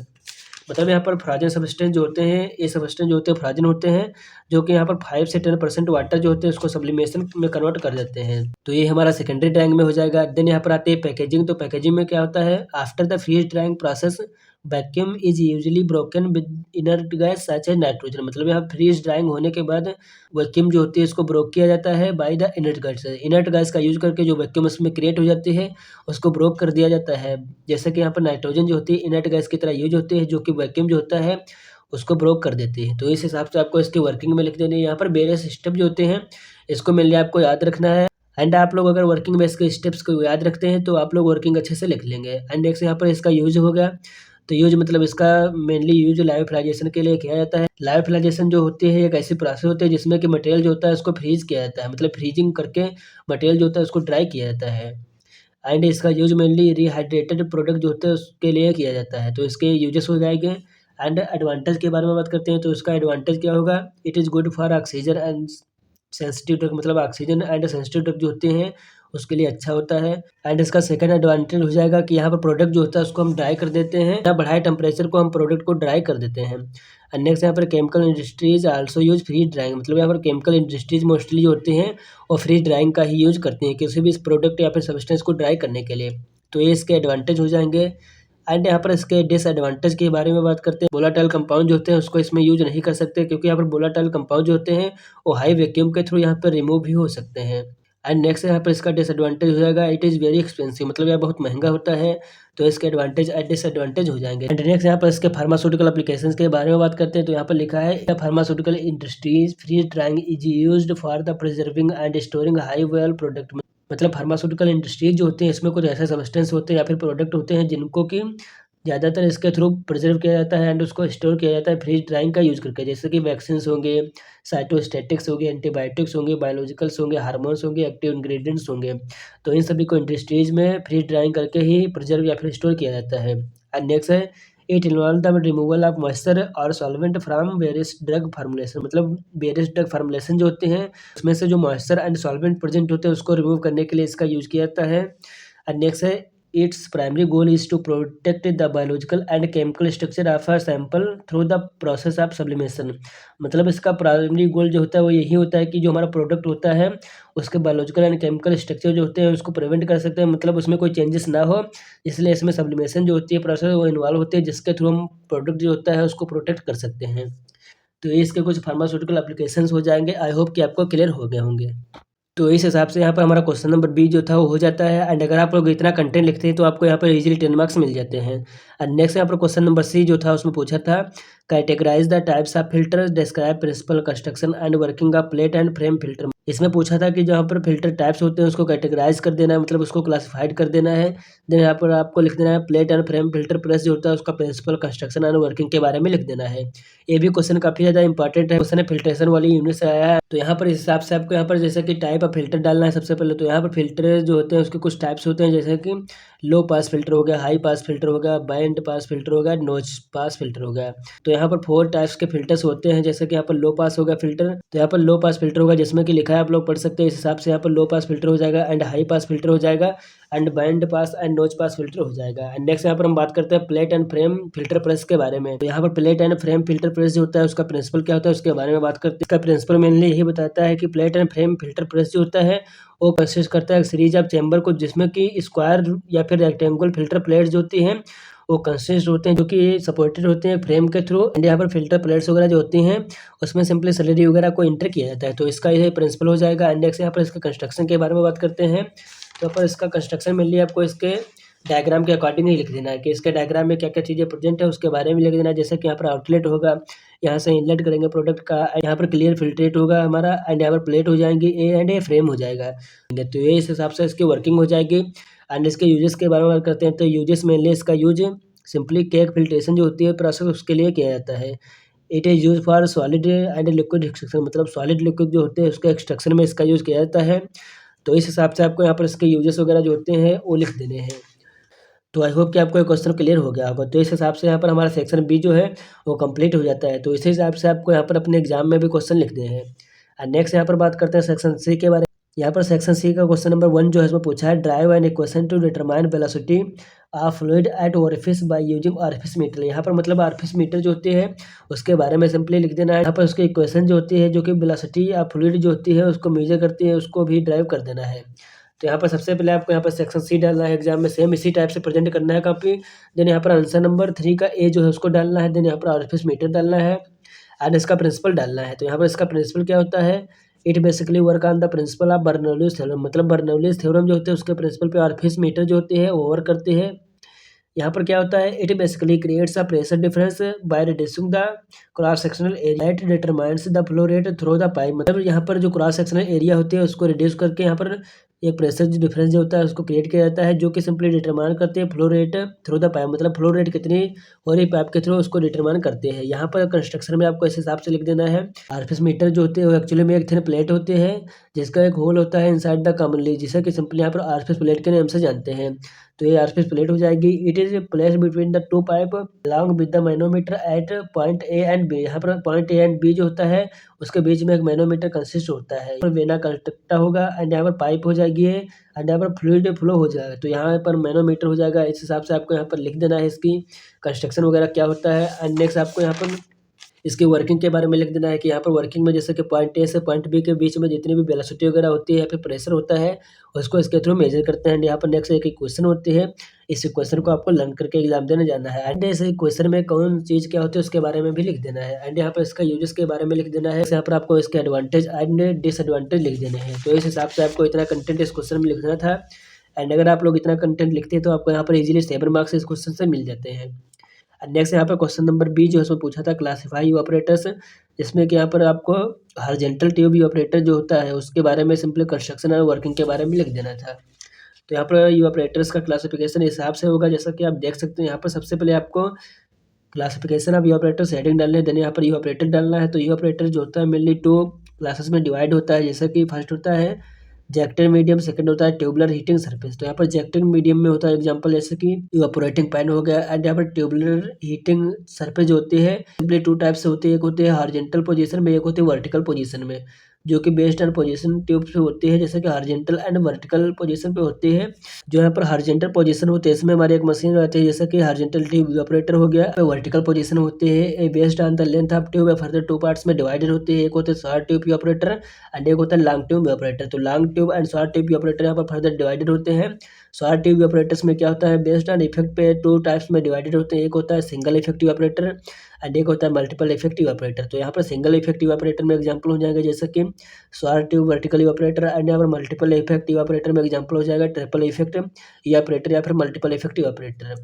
मतलब यहाँ पर फ्रोजन सब्सटेंस जो होते हैं, ये सब्सटेंस जो होते हैं फ्रोजन होते हैं, जो कि यहाँ पर 5 से 10% वाटर जो होते हैं उसको सब्लिमेशन में कन्वर्ट कर देते हैं। तो ये हमारा सेकेंडरी ड्राइंग में हो जाएगा। देन यहाँ पर आती है पैकेजिंग। तो पैकेजिंग में क्या होता है, after the freeze drying process vacuum is usually broken with inert gas such as nitrogen. मतलब यहाँ फ्रीज ड्राइंग होने के बाद वैक्यूम जो होती है इसको ब्रोक किया जाता है by the inert gas. Inert gas का यूज करके जो वैक्यूम इसमें क्रिएट हो जाती है उसको ब्रोक कर दिया जाता है। जैसे कि यहाँ पर नाइट्रोजन जो होती है इनर्ट गैस की तरह यूज होती है, जो कि वैक्यूम जो होता है उसको ब्रोक कर देती है। तो इस हिसाब से आपको इसकी वर्किंग में लिख देनी है। यहाँ पर वेरियस स्टेप जो होते हैं इसको मेनली आपको याद रखना है, एंड आप लोग अगर वर्किंग में इसके स्टेप्स को याद रखते हैं तो आप लोग वर्किंग अच्छे से लिख लेंगे। एंड नेक्स्ट यहाँ पर इसका यूज हो गया। तो यूज मतलब इसका मेनली यूज लायोफिलाइजेशन के लिए किया जाता है। लायोफिलाइजेशन जो होती है एक ऐसी प्रोसेस होती है जिसमें कि मटेरियल जो होता है उसको फ्रीज किया जाता है, मतलब फ्रीजिंग करके मटेरियल जो होता है उसको ड्राई किया जाता है। एंड इसका यूज मेनली रिहाइड्रेटेड प्रोडक्ट जो होते हैं उसके लिए किया जाता है। तो इसके यूजेस हो जाएंगे। एंड एडवांटेज के बारे में बात करते हैं। तो इसका एडवांटेज क्या होगा, it is good for oxygen and sensitive drug, मतलब ऑक्सीजन एंड सेंसिटिव ड्रग जो होते हैं उसके लिए अच्छा होता है। एंड इसका सेकंड एडवांटेज हो जाएगा कि यहाँ पर प्रोडक्ट जो होता है उसको हम ड्राई कर देते हैं, या बढ़ाए टेम्परेचर को हम प्रोडक्ट को ड्राई कर देते हैं। एंड नेक्स्ट यहाँ पर chemical industries also use freeze drying. मतलब यहाँ पर केमिकल इंडस्ट्रीज मोस्टली जो होती हैं वो फ्रीज ड्राइंग का ही यूज करती हैं किसी भी इस प्रोडक्ट या फिर सब्सटेंस को ड्राई करने के लिए। तो ये इसके एडवांटेज हो जाएंगे। एंड यहाँ पर इसके डिसएडवांटेज के बारे में बात करते हैं। वोलेटाइल कंपाउंड जो होते हैं उसको इसमें यूज नहीं कर सकते, क्योंकि यहाँ पर वोलेटाइल कंपाउंड जो होते हैं वो हाई वैक्यूम के थ्रू यहाँ पर रिमूव भी हो सकते हैं। एंड नेक्स्ट यहाँ पर इसका डिसएडवांटेज हो जाएगा, इट इज़ वेरी एक्सपेंसिव, मतलब यह बहुत महंगा होता है। तो इसके एडवांटेज एंड डिसएडवांटेज हो जाएंगे। एंड नेक्स्ट यहाँ पर इसके फार्मास्यूटिकल एप्लीकेशंस के बारे में बात करते हैं। तो यहाँ पर लिखा है pharmaceutical industries freeze drying is used for the preserving and storing high value product. मतलब फार्मास्यूटिकल इंडस्ट्रीज जो होते हैं इसमें कुछ ऐसे सब्सटेंस होते हैं या फिर प्रोडक्ट होते हैं जिनको कि ज़्यादातर इसके थ्रू प्रिजर्व किया जाता है एंड उसको स्टोर किया जाता है फ्रीज ड्राइंग का यूज़ करके, जैसे कि वैक्सीन्स होंगे, साइटोस्टैटिक्स होंगे, एंटीबायोटिक्स होंगे, बायोलॉजिकल्स होंगे, हार्मोन्स होंगे, एक्टिव इंग्रेडिएंट्स होंगे। तो इन सभी को इंडस्ट्रीज में फ्रीज ड्राइंग करके ही प्रिजर्व या फिर स्टोर किया जाता है। एंड नेक्स्ट है it involve the removal of moisture और solvent from various drug formulation. मतलब वेरियस ड्रग फार्मुलेशन जो होते हैं उसमें से जो मॉइस्चर एंड सॉल्वेंट प्रेजेंट होते हैं उसको रिमूव करने के लिए इसका यूज़ किया जाता है। एंड नेक्स्ट है its primary goal is to protect the biological and chemical structure of a sample through the process of sublimation। मतलब इसका प्राइमरी गोल जो होता है वो यही होता है कि जो हमारा प्रोडक्ट होता है उसके बायोलॉजिकल एंड केमिकल स्ट्रक्चर जो होते हैं उसको प्रिवेंट कर सकते हैं, मतलब उसमें कोई चेंजेस ना हो, इसलिए इसमें सब्लिमेशन जो होती है प्रोसेस वो इन्वॉल्व होती है, जिसके थ्रू हम प्रोडक्ट जो होता है उसको प्रोटेक्ट कर सकते हैं। तो ये इसके कुछ फार्मास्यूटिकल एप्लीकेशंस हो जाएंगे। आई होप कि आपको क्लियर हो गए होंगे। तो इस हिसाब से यहाँ पर हमारा क्वेश्चन नंबर बी जो था वो हो जाता है। एंड अगर आप लोग इतना कंटेंट लिखते हैं तो आपको यहाँ पर इजीली 10 मार्क्स मिल जाते हैं। एंड नेक्स्ट यहाँ पर क्वेश्चन नंबर सी जो था उसमें पूछा था categorise the types of filter, describe principle construction and working of plate and frame filter. इसमें पूछा था कि जहाँ पर फिल्टर टाइप्स होते हैं उसको कैटेगराइज कर देना है, मतलब उसको क्लासिफाइड कर देना है। देन यहाँ पर आपको लिख देना है plate and frame filter press जो होता है उसका प्रिंसिपल कंस्ट्रक्शन एंड वर्किंग के बारे में लिख देना है। ये भी क्वेश्चन काफी ज्यादा इंपॉर्टेंट है, क्वेश्चन फिल्ट्रेशन वाली यूनिट से आया है। तो यहाँ पर इस हिसाब से आपको यहाँ पर जैसे कि टाइप ऑफ फिल्टर डालना है सबसे पहले। तो यहाँ पर फिल्टर जो होते हैं उसके कुछ टाइप्स होते हैं, जैसे कि लो पास फिल्टर हो गया, हाई पास फिल्टर हो गया, बैंड पास फिल्टर हो गया, नोच पास फिल्टर हो गया। तो यहाँ पर 4 टाइप्स के फिल्टर्स होते हैं, जैसे कि यहाँ पर लो पास हो गया फिल्टर। तो यहाँ पर लो पास फिल्टर होगा जिसमें कि लिखा है, आप लोग पढ़ सकते हैं इस हिसाब से। यहाँ पर लो पास फिल्टर हो जाएगा एंड हाई पास फिल्टर हो जाएगा एंड बैंड पास एंड नोच पास फिल्टर हो जाएगा। एंड नेक्स्ट यहाँ पर हम बात करते हैं plate and frame filter press के बारे में। तो यहाँ पर plate and frame filter press जो होता है उसका प्रिंसिपल क्या होता है उसके बारे में बात करते हैं। इसका प्रिंसिपल मेनली यही बताता है कि plate and frame filter press जो होता है वो कंसिस्ट करता है सीरीज ऑफ चैम्बर को, जिसमें कि स्क्वायर या फिर रेक्टेंगुलर फिल्टर प्लेट्स जो होती हैं वो कंसिस्ट होते हैं, जो कि सपोर्टेड होते हैं फ्रेम के थ्रू। एंड यहाँ पर फिल्टर प्लेट्स वगैरह जो होती हैं उसमें सिंपली स्लरी वगैरह को इंटर किया जाता है। तो इसका ये प्रिंसिपल हो जाएगा। एंड नेक्स्ट यहाँ पर इसके कंस्ट्रक्शन के बारे में बात करते हैं। तो पर इसका कंस्ट्रक्शन मेनली आपको इसके डायग्राम के अकॉर्डिंग ही लिख देना है कि इसके डायग्राम में क्या क्या चीज़ें प्रेजेंट है उसके बारे में लिख देना है। जैसे कि यहाँ पर आउटलेट होगा, यहाँ से इनलेट करेंगे प्रोडक्ट का, यहाँ पर क्लियर फिल्ट्रेट होगा हमारा, एंड यहाँ पर प्लेट हो जाएंगी ए एंड ए फ्रेम हो जाएगा। तो ये इस हिसाब से इसकी वर्किंग हो जाएगी। एंड इसके यूजेस के बारे में बात करते हैं। तो यूजेस मेनली इसका यूज सिंपली केक फिल्ट्रेशन जो होती है प्रोसेस उसके लिए किया जाता है। It is use for solid and liquid extraction, मतलब सॉलिड लिक्विड जो होते हैं उसके एक्सट्रैक्शन में इसका यूज़ किया जाता है। तो इस हिसाब से आपको यहाँ पर इसके यूजेस वगैरह जो होते हैं वो लिख देने हैं। तो आई होप कि आपको ये क्वेश्चन क्लियर हो गया होगा। तो इस हिसाब से यहाँ पर हमारा सेक्शन बी जो है वो कंप्लीट हो जाता है। तो इसी हिसाब से आपको यहाँ पर अपने एग्जाम में भी क्वेश्चन लिखने हैं। एंड नेक्स्ट यहाँ पर बात करते हैं सेक्शन सी के बारे में। यहाँ पर सेक्शन सी का क्वेश्चन नंबर 1 जो है इसमें पूछा है derive an equation to determine velocity of fluid at orifice by using orifice meter. यहाँ पर मतलब ऑरिफिस मीटर जो होती है उसके बारे में सिंपली लिख देना है। यहाँ पर उसकी इक्वेशन जो होती है जो कि वेलोसिटी ऑफ फ्लूइड जो होती है उसको मेजर करती है उसको भी ड्राइव कर देना है। तो यहाँ पर सबसे पहले आपको यहाँ पर सेक्शन सी डालना है एग्जाम में, सेम इसी टाइप से प्रेजेंट करना है कापी। देन यहाँ पर आंसर नंबर 3 का ए जो है उसको डालना है। देन यहाँ पर ऑरिफिस मीटर डालना है एंड इसका प्रिंसिपल डालना है। तो यहाँ पर इसका प्रिंसिपल क्या होता है, it basically work on the principle of Bernoulli's theorem, मतलब बर्नौलीज थ्योरम जो होते हैं उसके प्रिंसिपल पे ऑरिफिस मीटर जो होती है वो वर्क करती है। यहाँ पर क्या होता है, it basically creates a pressure difference by reducing the cross sectional area, it determines the flow rate through the pipe, मतलब यहाँ पर जो क्रॉस सेक्शनल एरिया होती है उसको रिड्यूस करके यहाँ पर एक प्रेशर डिफरेंस जो होता है उसको क्रिएट किया जाता है, जो कि सिंपली डिटरमाइन करते हैं flow rate through the pipe, मतलब फ्लो रेट कितनी हो रही पाइप के थ्रू उसको डिटरमाइन करते हैं। यहाँ पर कंस्ट्रक्शन में आपको इस हिसाब से लिख देना है। ऑरिफिस मीटर जो होते हैं वो एक्चुअली में एक थिन प्लेट होती है जिसका एक होल होता है इनसाइड द कॉमनली, जिसे कि सिंपली यहाँ पर ऑरिफिस प्लेट के नाम से जानते हैं। तो ये ऑरिफिस प्लेट हो जाएगी। It is place between the two pipe along with the manometer at point A and B. यहाँ पर पॉइंट ए एंड बी जो होता है उसके बीच में एक मैनोमीटर कंसिस्ट होता है। वेना कंस्ट्रक्टा होगा एंड यहाँ पर पाइप हो जाएगी एंड यहाँ पर फ्लूइड फ्लो हो जाएगा। तो यहाँ पर मैनोमीटर हो जाएगा। इस हिसाब से आपको यहाँ पर लिख देना है इसकी कंस्ट्रक्शन वगैरह क्या होता है। एंड नेक्स्ट आपको यहाँ पर इसकी वर्किंग के बारे में लिख देना है कि यहाँ पर वर्किंग में जैसे कि पॉइंट ए से पॉइंट बी के बीच में जितनी भी वेलोसिटी वगैरह होती है या फिर प्रेशर होता है उसको इसके थ्रू मेजर करते हैं। एंड यहाँ पर नेक्स्ट एक इक्वेशन होती है, इस इक्वेशन को आपको लर्न करके एग्जाम देने जाना है। एंड इस इक्वेशन में कौन चीज़ क्या होती है उसके बारे में भी लिख देना है। एंड यहाँ पर इसका यूजेस के बारे में लिख देना है। यहाँ पर आपको इसके एडवांटेज एंड डिसएडवांटेज लिख देने हैं। तो इस हिसाब से आपको इतना कंटेंट इस क्वेश्चन में लिखना था। एंड अगर आप लोग इतना कंटेंट लिखते हैं तो आपको यहाँ पर इजीली 7 मार्क्स इस क्वेश्चन से मिल जाते हैं। नेक्स्ट यहाँ पर क्वेश्चन नंबर बी जो है उसमें पूछा था क्लासिफाई यू ऑपरेटर्स, जिसमें कि यहाँ पर आपको हॉरिजॉन्टल ट्यूब यू ऑपरेटर जो होता है उसके बारे में सिंपली कंस्ट्रक्शन और वर्किंग के बारे में लिख देना था। तो यहाँ पर यू ऑपरेटर्स का क्लासिफिकेशन इस हिसाब से होगा, जैसा कि आप देख सकते हैं यहाँ पर सबसे पहले आपको classification of you operator heading डालने है। देन यहाँ पर यू ऑपरेटर डालना है। तो यू ऑपरेटर जो होता है मेनली 2 क्लासेस में डिवाइड होता है, जैसा कि फर्स्ट होता है जेक्टेड मीडियम, सेकंड होता है ट्यूबुलर हीटिंग सरफेस। तो यहाँ पर जेक्टेड मीडियम में होता है एग्जांपल जैसे कि इवापोरेटिंग पैन हो गया। एंड यहाँ पर ट्यूबुलर हीटिंग सरफेस जो होती है सिंपली 2 टाइप से होती है, एक होती है हॉरिजॉन्टल पोजीशन में, एक होती है वर्टिकल पोजीशन में। जो कि बेस्ड ऑन पोजीशन ट्यूब पे होती है, जैसे कि हॉरिजॉन्टल एंड वर्टिकल पोजीशन पे होती है। जो यहाँ पर हॉरिजॉन्टल पोजीशन होती है इसमें हमारी एक मशीन रहती है, जैसे कि हॉरिजॉन्टल ट्यूब ऑपरेटर हो गया। वर्टिकल पोजीशन होती है based on the length of tube further two parts में डिवाइडेड होती है। एक होता है शॉर्ट ट्यूब ऑपरेटर एंड एक होता है लॉन्ग ट्यूब ऑपरेटर। तो long tube and short tube operator यहाँ पर फर्दर डिवाइडेड होते हैं। शॉर्ट ट्यूब ऑपरेटर्स में क्या होता है, बेस्ड ऑन इफेक्ट पे टू टाइप्स में डिवाइडेड होते हैं। एक होता है सिंगल इफेक्टिव ऑपरेटर एंड एक होता है मल्टीपल इफेक्टिव ऑपरेटर। तो यहाँ पर सिंगल इफेक्टिव ऑपरेटर में एग्जांपल हो जाएगा जैसे कि short tube vertical operator and यहाँ पर मल्टीपल इफेक्टिव ऑपरेटर में एग्जांपल हो जाएगा ट्रिपल इफेक्ट ऑपरेटर या फिर मल्टीपल इफेक्टिव ऑपरेटर,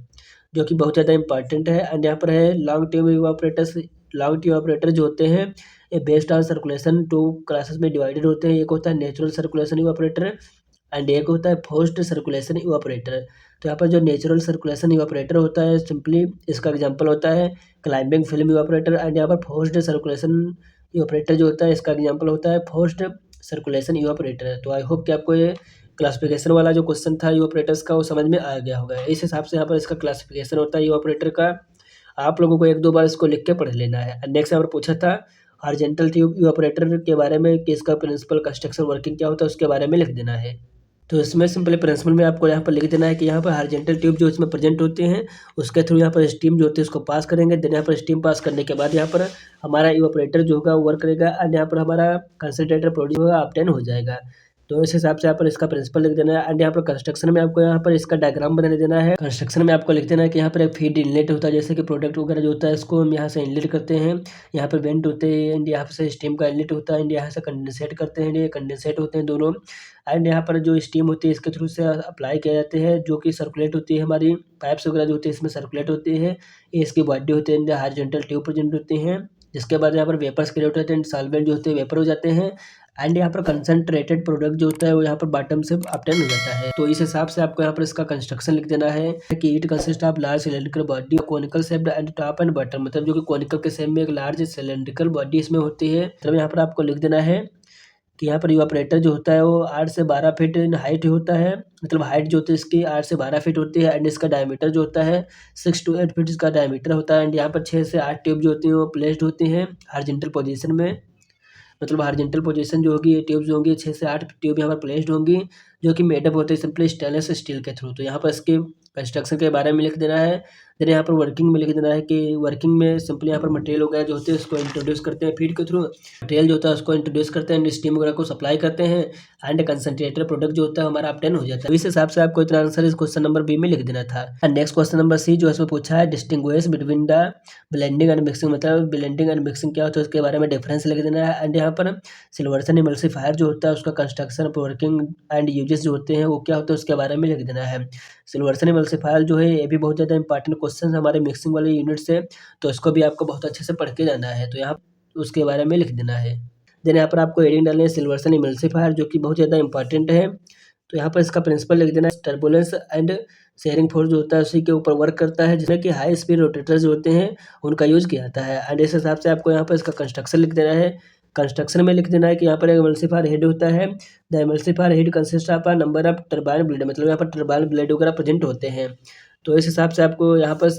जो कि बहुत ज़्यादा इंपॉर्टेंट है। एंड यहाँ पर है long tube operators. Long tube operator जो होते हैं ये based on circulation two classes में डिवाइडेड होते हैं। एक होता है नेचुरल सर्कुलेशन ऑपरेटर एंड एक होता है फोर्स्ड सर्कुलेशन ऑपरेटर। तो यहाँ पर जो नेचुरल सर्कुलेशन ऑपरेटर होता है सिंपली इसका एग्जांपल होता है क्लाइंबिंग फिल्म ऑपरेटर एंड यहाँ पर फोर्स्ड सर्कुलेशन ऑपरेटर जो होता है इसका एग्जांपल होता है फोर्स्ड सर्कुलेशन ऑपरेटर। तो आई होप कि आपको ये क्लासिफिकेशन वाला जो क्वेश्चन था ऑपरेटर्स का वो समझ में आ गया होगा। इस हिसाब से यहाँ पर इसका क्लासिफिकेशन होता है ऑपरेटर का। आप लोगों को एक दो बार इसको लिख के पढ़ लेना है। नेक्स्ट यहाँ पर पूछा था हॉरिजॉन्टल ट्यूब ऑपरेटर के बारे में कि इसका प्रिंसिपल कंस्ट्रक्शन वर्किंग क्या होता है उसके बारे में लिख देना है। तो इसमें सिंपली प्रिंसिपल में आपको यहाँ पर लिख देना है कि यहाँ पर हॉरिजॉन्टल ट्यूब जो इसमें प्रेजेंट होते हैं उसके थ्रू यहाँ पर स्टीम जो होती है उसको पास करेंगे। देन यहाँ पर स्टीम पास करने के बाद यहाँ पर हमारा ऑपरेटर जो होगा वो वर्क करेगा एंड यहाँ पर हमारा कंसनट्रेटर प्रोड्यूस होगा ऑब्टेन हो जाएगा। तो इस हिसाब से यहाँ पर इसका प्रिंसिपल लिख देना है। एंड यहाँ पर कंस्ट्रक्शन में आपको यहाँ पर इसका डायग्राम बनाने देना है। कंस्ट्रक्शन में आपको लिख देना है कि यहाँ पर एक फीड इनलेट होता है, जैसे कि प्रोडक्ट वगैरह जो होता है इसको हम यहाँ से इनलेट करते हैं, यहाँ पर वेंट होते हैं एंड यहाँ से स्टीम का इनलेट होता है एंड यहाँ से कंडेंसेट करते हैं, ये कंडेंसेट होते हैं दोनों। एंड यहाँ पर जो स्टीम होती है इसके थ्रू से अप्लाई किया जाते हैं, जो कि सर्कुलेट होती है हमारी पाइप्स वगैरह जो होती है इसमें सर्कुलेट होती है। ये इसकी बॉडी होती है हॉरिजॉन्टल ट्यूब प्रेजेंट होती हैं, जिसके बाद यहाँ पर वेपर्स क्रिएट होते हैं, सॉल्वेंट जो होते हैं वेपर हो जाते हैं एंड यहाँ पर कंसनट्रेटेड प्रोडक्ट जो होता है वो यहाँ पर बॉटम से ऑब्टेन हो जाता है। तो इस हिसाब से आपको यहाँ पर इसका कंस्ट्रक्शन लिख देना है कि it consist of large cylindrical body conical shaped and top and bottom, मतलब जो कि कोनिकल के शेप में एक लार्ज सिलेंड्रिकल बॉडी इसमें होती है। मतलब यहाँ पर आपको लिख देना है कि यहाँ पर ऑपरेटर जो होता है वो 8 से 12 फीट इन हाइट होता है, मतलब हाइट जो होती है इसकी 8 से 12 फीट होती है एंड इसका डायमीटर जो होता है 6 to 8 फीट इसका डायमीटर होता है। एंड यहाँ पर 6 से 8 ट्यूब जो होती हैं वो प्लेस्ड होती हैं हॉरिजॉन्टल पोजीशन में, मतलब हॉरिजॉन्टल पोजीशन जो होगी ये ट्यूब्स होंगी 6 से 8 ट्यूब यहाँ पर प्लेस्ड होंगी, जो कि मेडअप होते हैं सिंपली स्टेनलेस स्टील के थ्रू। तो यहाँ पर इसके कंस्ट्रक्शन के बारे में लिख देना है। देन यहाँ पर वर्किंग में लिख देना है कि वर्किंग में सिंपली यहाँ पर मटेरियल वगैरह जो होते हैं उसको इंट्रोड्यूस करते हैं फीड के थ्रू, मटेरियल जो होता है उसको इंट्रोड्यूस करते हैं, स्टीम वगैरह को सप्लाई करते हैं एंड कंसनट्रेटर प्रोडक्ट जो होता है हमारा ऑब्टेन हो जाता है। इस हिसाब से आपको इतना आंसर इस क्वेश्चन नंबर बी में लिख देना था। And next question number C जो इसमें पूछा है distinguish between the blending and mixing, मतलब ब्लेंडिंग एंड मिक्सिंग क्या होता है उसके बारे में डिफरेंस लिख देना है। एंड यहाँ पर सिल्वर्सन इमल्सिफायर जो होता है उसका कंस्ट्रक्शन वर्किंग एंड यूजेस जो होते हैं वो क्या होता है उसके बारे में लिख देना है। सिल्वर्सन इमल्सिफायर जो है ये भी बहुत ज़्यादा इंपॉर्टेंट क्वेश्चन हमारे मिक्सिंग वाले यूनिट से, तो इसको भी आपको बहुत अच्छे से पढ़ के जाना है, तो यहाँ उसके बारे में लिख देना है। देन यहाँ पर आपको एडिंग डालनी है सिल्वर्सन इमल्सिफायर जो कि बहुत ज़्यादा इंपॉर्टेंट है। तो यहाँ पर इसका प्रिंसिपल लिख देना है टर्बुलेंस एंड शेयरिंग फोर्स जो होता है उसी के ऊपर वर्क करता है, जिसमें कि हाई स्पीड रोटेटर्स जो होते हैं उनका यूज़ किया जाता है। एंड इस हिसाब से आपको यहाँ पर इसका कंस्ट्रक्शन लिख देना है। कंस्ट्रक्शन में लिख देना है कि यहाँ पर एक इमल्सिफायर हेड होता है, the emulsifier head consist of a number of turbine blade, मतलब यहाँ पर टर्बाइन ब्लेड वगैरह प्रेजेंट होते हैं। तो इस हिसाब से आपको यहाँ पर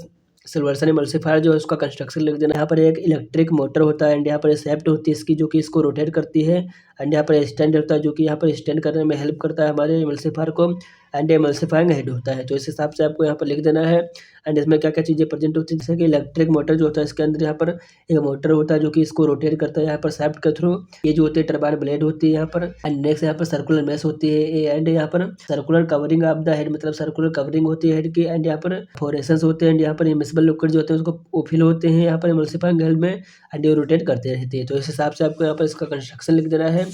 सिल्वर्सन इमल्सिफायर जो है उसका कंस्ट्रक्शन लिख देना है। यहाँ पर एक इलेक्ट्रिक मोटर होता है एंड यहाँ पर सेफ्ट होती है इसकी जो कि इसको रोटेट करती है एंड यहाँ पर स्टैंड होता है जो कि यहाँ पर स्टैंड करने में हेल्प करता है हमारे इमल्सिफायर को एंड इमल्सिफाइंग हेड होता है। तो इस हिसाब से आपको यहाँ पर लिख देना है। एंड इसमें क्या क्या चीज़ें प्रेजेंट होती है, जैसे कि इलेक्ट्रिक मोटर जो होता है इसके अंदर यहाँ पर एक मोटर होता है जो कि इसको रोटेट करता है यहाँ पर शाफ्ट के थ्रू, ये जो होती है टर्बाइन ब्लेड होती है यहाँ पर। एंड नेक्स्ट यहाँ पर सर्कुलर मेश होती है एंड यहाँ पर circular covering of the head, मतलब सर्कुलर कवरिंग होती है हेड की। एंड यहाँ पर फोरेसेंस होते हैं एंड यहाँ पर इमिसिबल लिक्विड जो होते हैं उसको वो फिल होते हैं यहाँ पर इमल्सिफाइंग हेड में एंड ये रोटेट करते रहते हैं। तो इस हिसाब से आपको यहाँ पर इसका कंस्ट्रक्शन लिख देना है।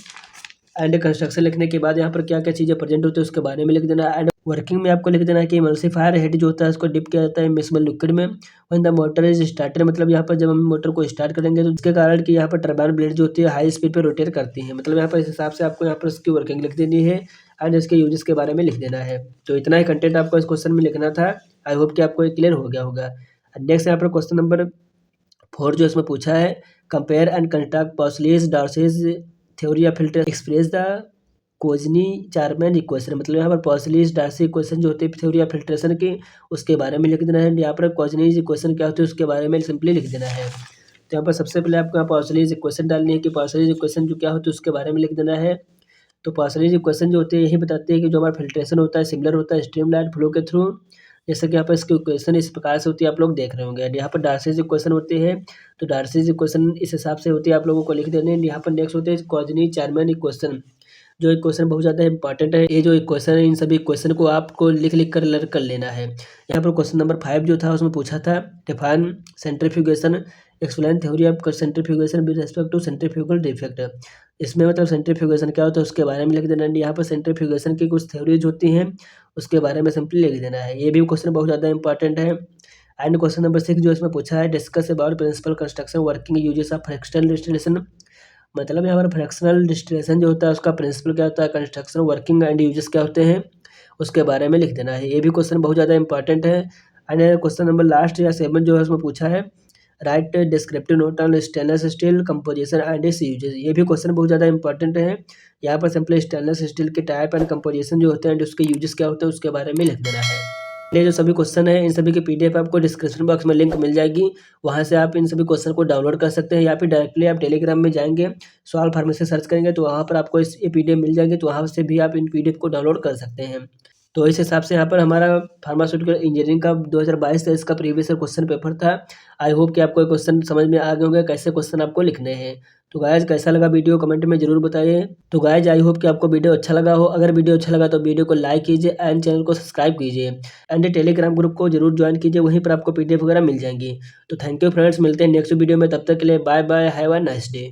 एंड कंस्ट्रक्शन लिखने के बाद यहाँ पर क्या क्या चीज़ें प्रेजेंट होती है उसके बारे में लिख देना है। एंड वर्किंग में आपको लिख देना है कि इमल्सिफायर हेड जो होता है उसको डिप किया जाता है मिक्सिबल लिक्विड में when the motor is started, मतलब यहाँ पर जब हम मोटर को स्टार्ट करेंगे तो इसके कारण कि यहाँ पर टर्बाइन ब्लेड जो होती है हाई स्पीड पे रोटेट करती है, मतलब यहाँ पर इस हिसाब से आपको यहाँ पर इसकी वर्किंग लिख देनी है एंड इसके यूजेस के बारे में लिख देना है। तो इतना ही कंटेंट आपको इस क्वेश्चन में लिखना था। आई होप कि आपको ये क्लियर हो गया होगा। नेक्स्ट यहाँ पर क्वेश्चन नंबर 4 जो इसमें पूछा है compare and construct Poiseuille's Darcy's theory of filter express the Kozeny Carman equation, मतलब यहाँ पर पॉसलीज डार्सी इक्वेशन जो होती है थ्योरी ऑफ फिल्ट्रेशन की उसके बारे में लिख देना है। यहाँ पर कोजनीज इक्वेशन क्या होती है उसके बारे में सिंपली लिख देना है। यहाँ पर सबसे पहले आपको यहाँ पार्शलिटीज इक्वेशन डालनी है कि पार्शलिटीज इक्वेशन जो क्या होती है उसके बारे में लिख देना है। तो पार्शलिटीज इक्वेशन जो होती है यही बताती है कि जो हमारा फिल्ट्रेशन होता है सिमिलर होता है स्ट्रीमलाइन फ्लो के थ्रू। जैसे कि यहाँ पर इसकी इक्वेशन इस प्रकार से होती है, आप लोग देख रहे होंगे। एंड यहाँ पर डार्सीज इक्वेशन होती है, तो डार्सीज इक्वेशन इस हिसाब से होती है, आप लोगों को लिख देने हैं। यहाँ पर नेक्स्ट होते हैं कॉजनी चार्मन इक्वेशन, जो इक्वेशन बहुत ज़्यादा इंपॉर्टेंट है। ये जो इक्वेशन है इन सभी इक्वेशन को आपको लिख कर लर्न कर लेना है। यहाँ पर क्वेश्चन नंबर 5 जो था उसमें पूछा था define centrifugation, explain theory of centrifugation with respect to centrifugal defect. इसमें मतलब सेंट्रीफ्यूगेशन क्या होता है उसके बारे में लिख देना है। यहाँ पर सेंट्रीफ्यूगेशन की कुछ थ्योरीज होती हैं उसके बारे में सिंपली लिख देना है। ये भी क्वेश्चन बहुत ज़्यादा इंपॉर्टेंट है। एंड क्वेश्चन नंबर 6 जो इसमें पूछा है discuss about principle construction working uses of fractional distillation. मतलब यहाँ पर फ्रैक्शनल डिस्टिलेशन जो होता है उसका प्रिंसिपल क्या होता है, कंस्ट्रक्शन वर्किंग एंड यूजेस क्या होते हैं उसके बारे में लिख देना है। ये भी क्वेश्चन बहुत ज़्यादा इंपॉर्टेंट है। एंड क्वेश्चन नंबर लास्ट या 7 जो है उसमें पूछा है right descriptive note on stainless steel composition and it's uses. ये भी क्वेश्चन बहुत ज़्यादा इंपॉर्टेंट है। यहाँ पर सिंपली स्टेनलेस स्टील के टाइप एंड कंपोजिशन जो होते हैं उसके यूजेस क्या होते हैं उसके बारे में लिख देना है। ये जो सभी क्वेश्चन है इन सभी की पीडीएफ आपको डिस्क्रिप्शन बॉक्स में लिंक मिल जाएगी, वहाँ से आप इन सभी क्वेश्चन को डाउनलोड कर सकते हैं या फिर डायरेक्टली आप टेलीग्राम में जाएंगे सॉल्व फार्मेसी सर्च करेंगे तो वहाँ पर आपको ये पीडीएफ मिल जाएगी, तो वहाँ से भी आप इन पीडीएफ को डाउनलोड कर सकते हैं। तो इस हिसाब से यहाँ पर हमारा फार्मास्यूटिकल इंजीनियरिंग का 2022-23 का प्रीवियस ईयर क्वेश्चन पेपर था। आई होप कि आपको ये क्वेश्चन समझ में आ गए होंगे कैसे क्वेश्चन आपको लिखने हैं। तो गाइज कैसा लगा वीडियो कमेंट में जरूर बताइए। तो गाइज आई होप कि आपको वीडियो अच्छा लगा हो। अगर वीडियो अच्छा लगा तो वीडियो को लाइक कीजिए एंड चैनल को सब्सक्राइब कीजिए एंड टेलीग्राम ग्रुप को जरूर ज्वाइन कीजिए, वहीं पर आपको पीडीएफ वगैरह मिल जाएंगी। तो थैंक यू फ्रेंड्स, मिलते हैं नेक्स्ट वीडियो में, तब तक के लिए bye bye, have a nice day.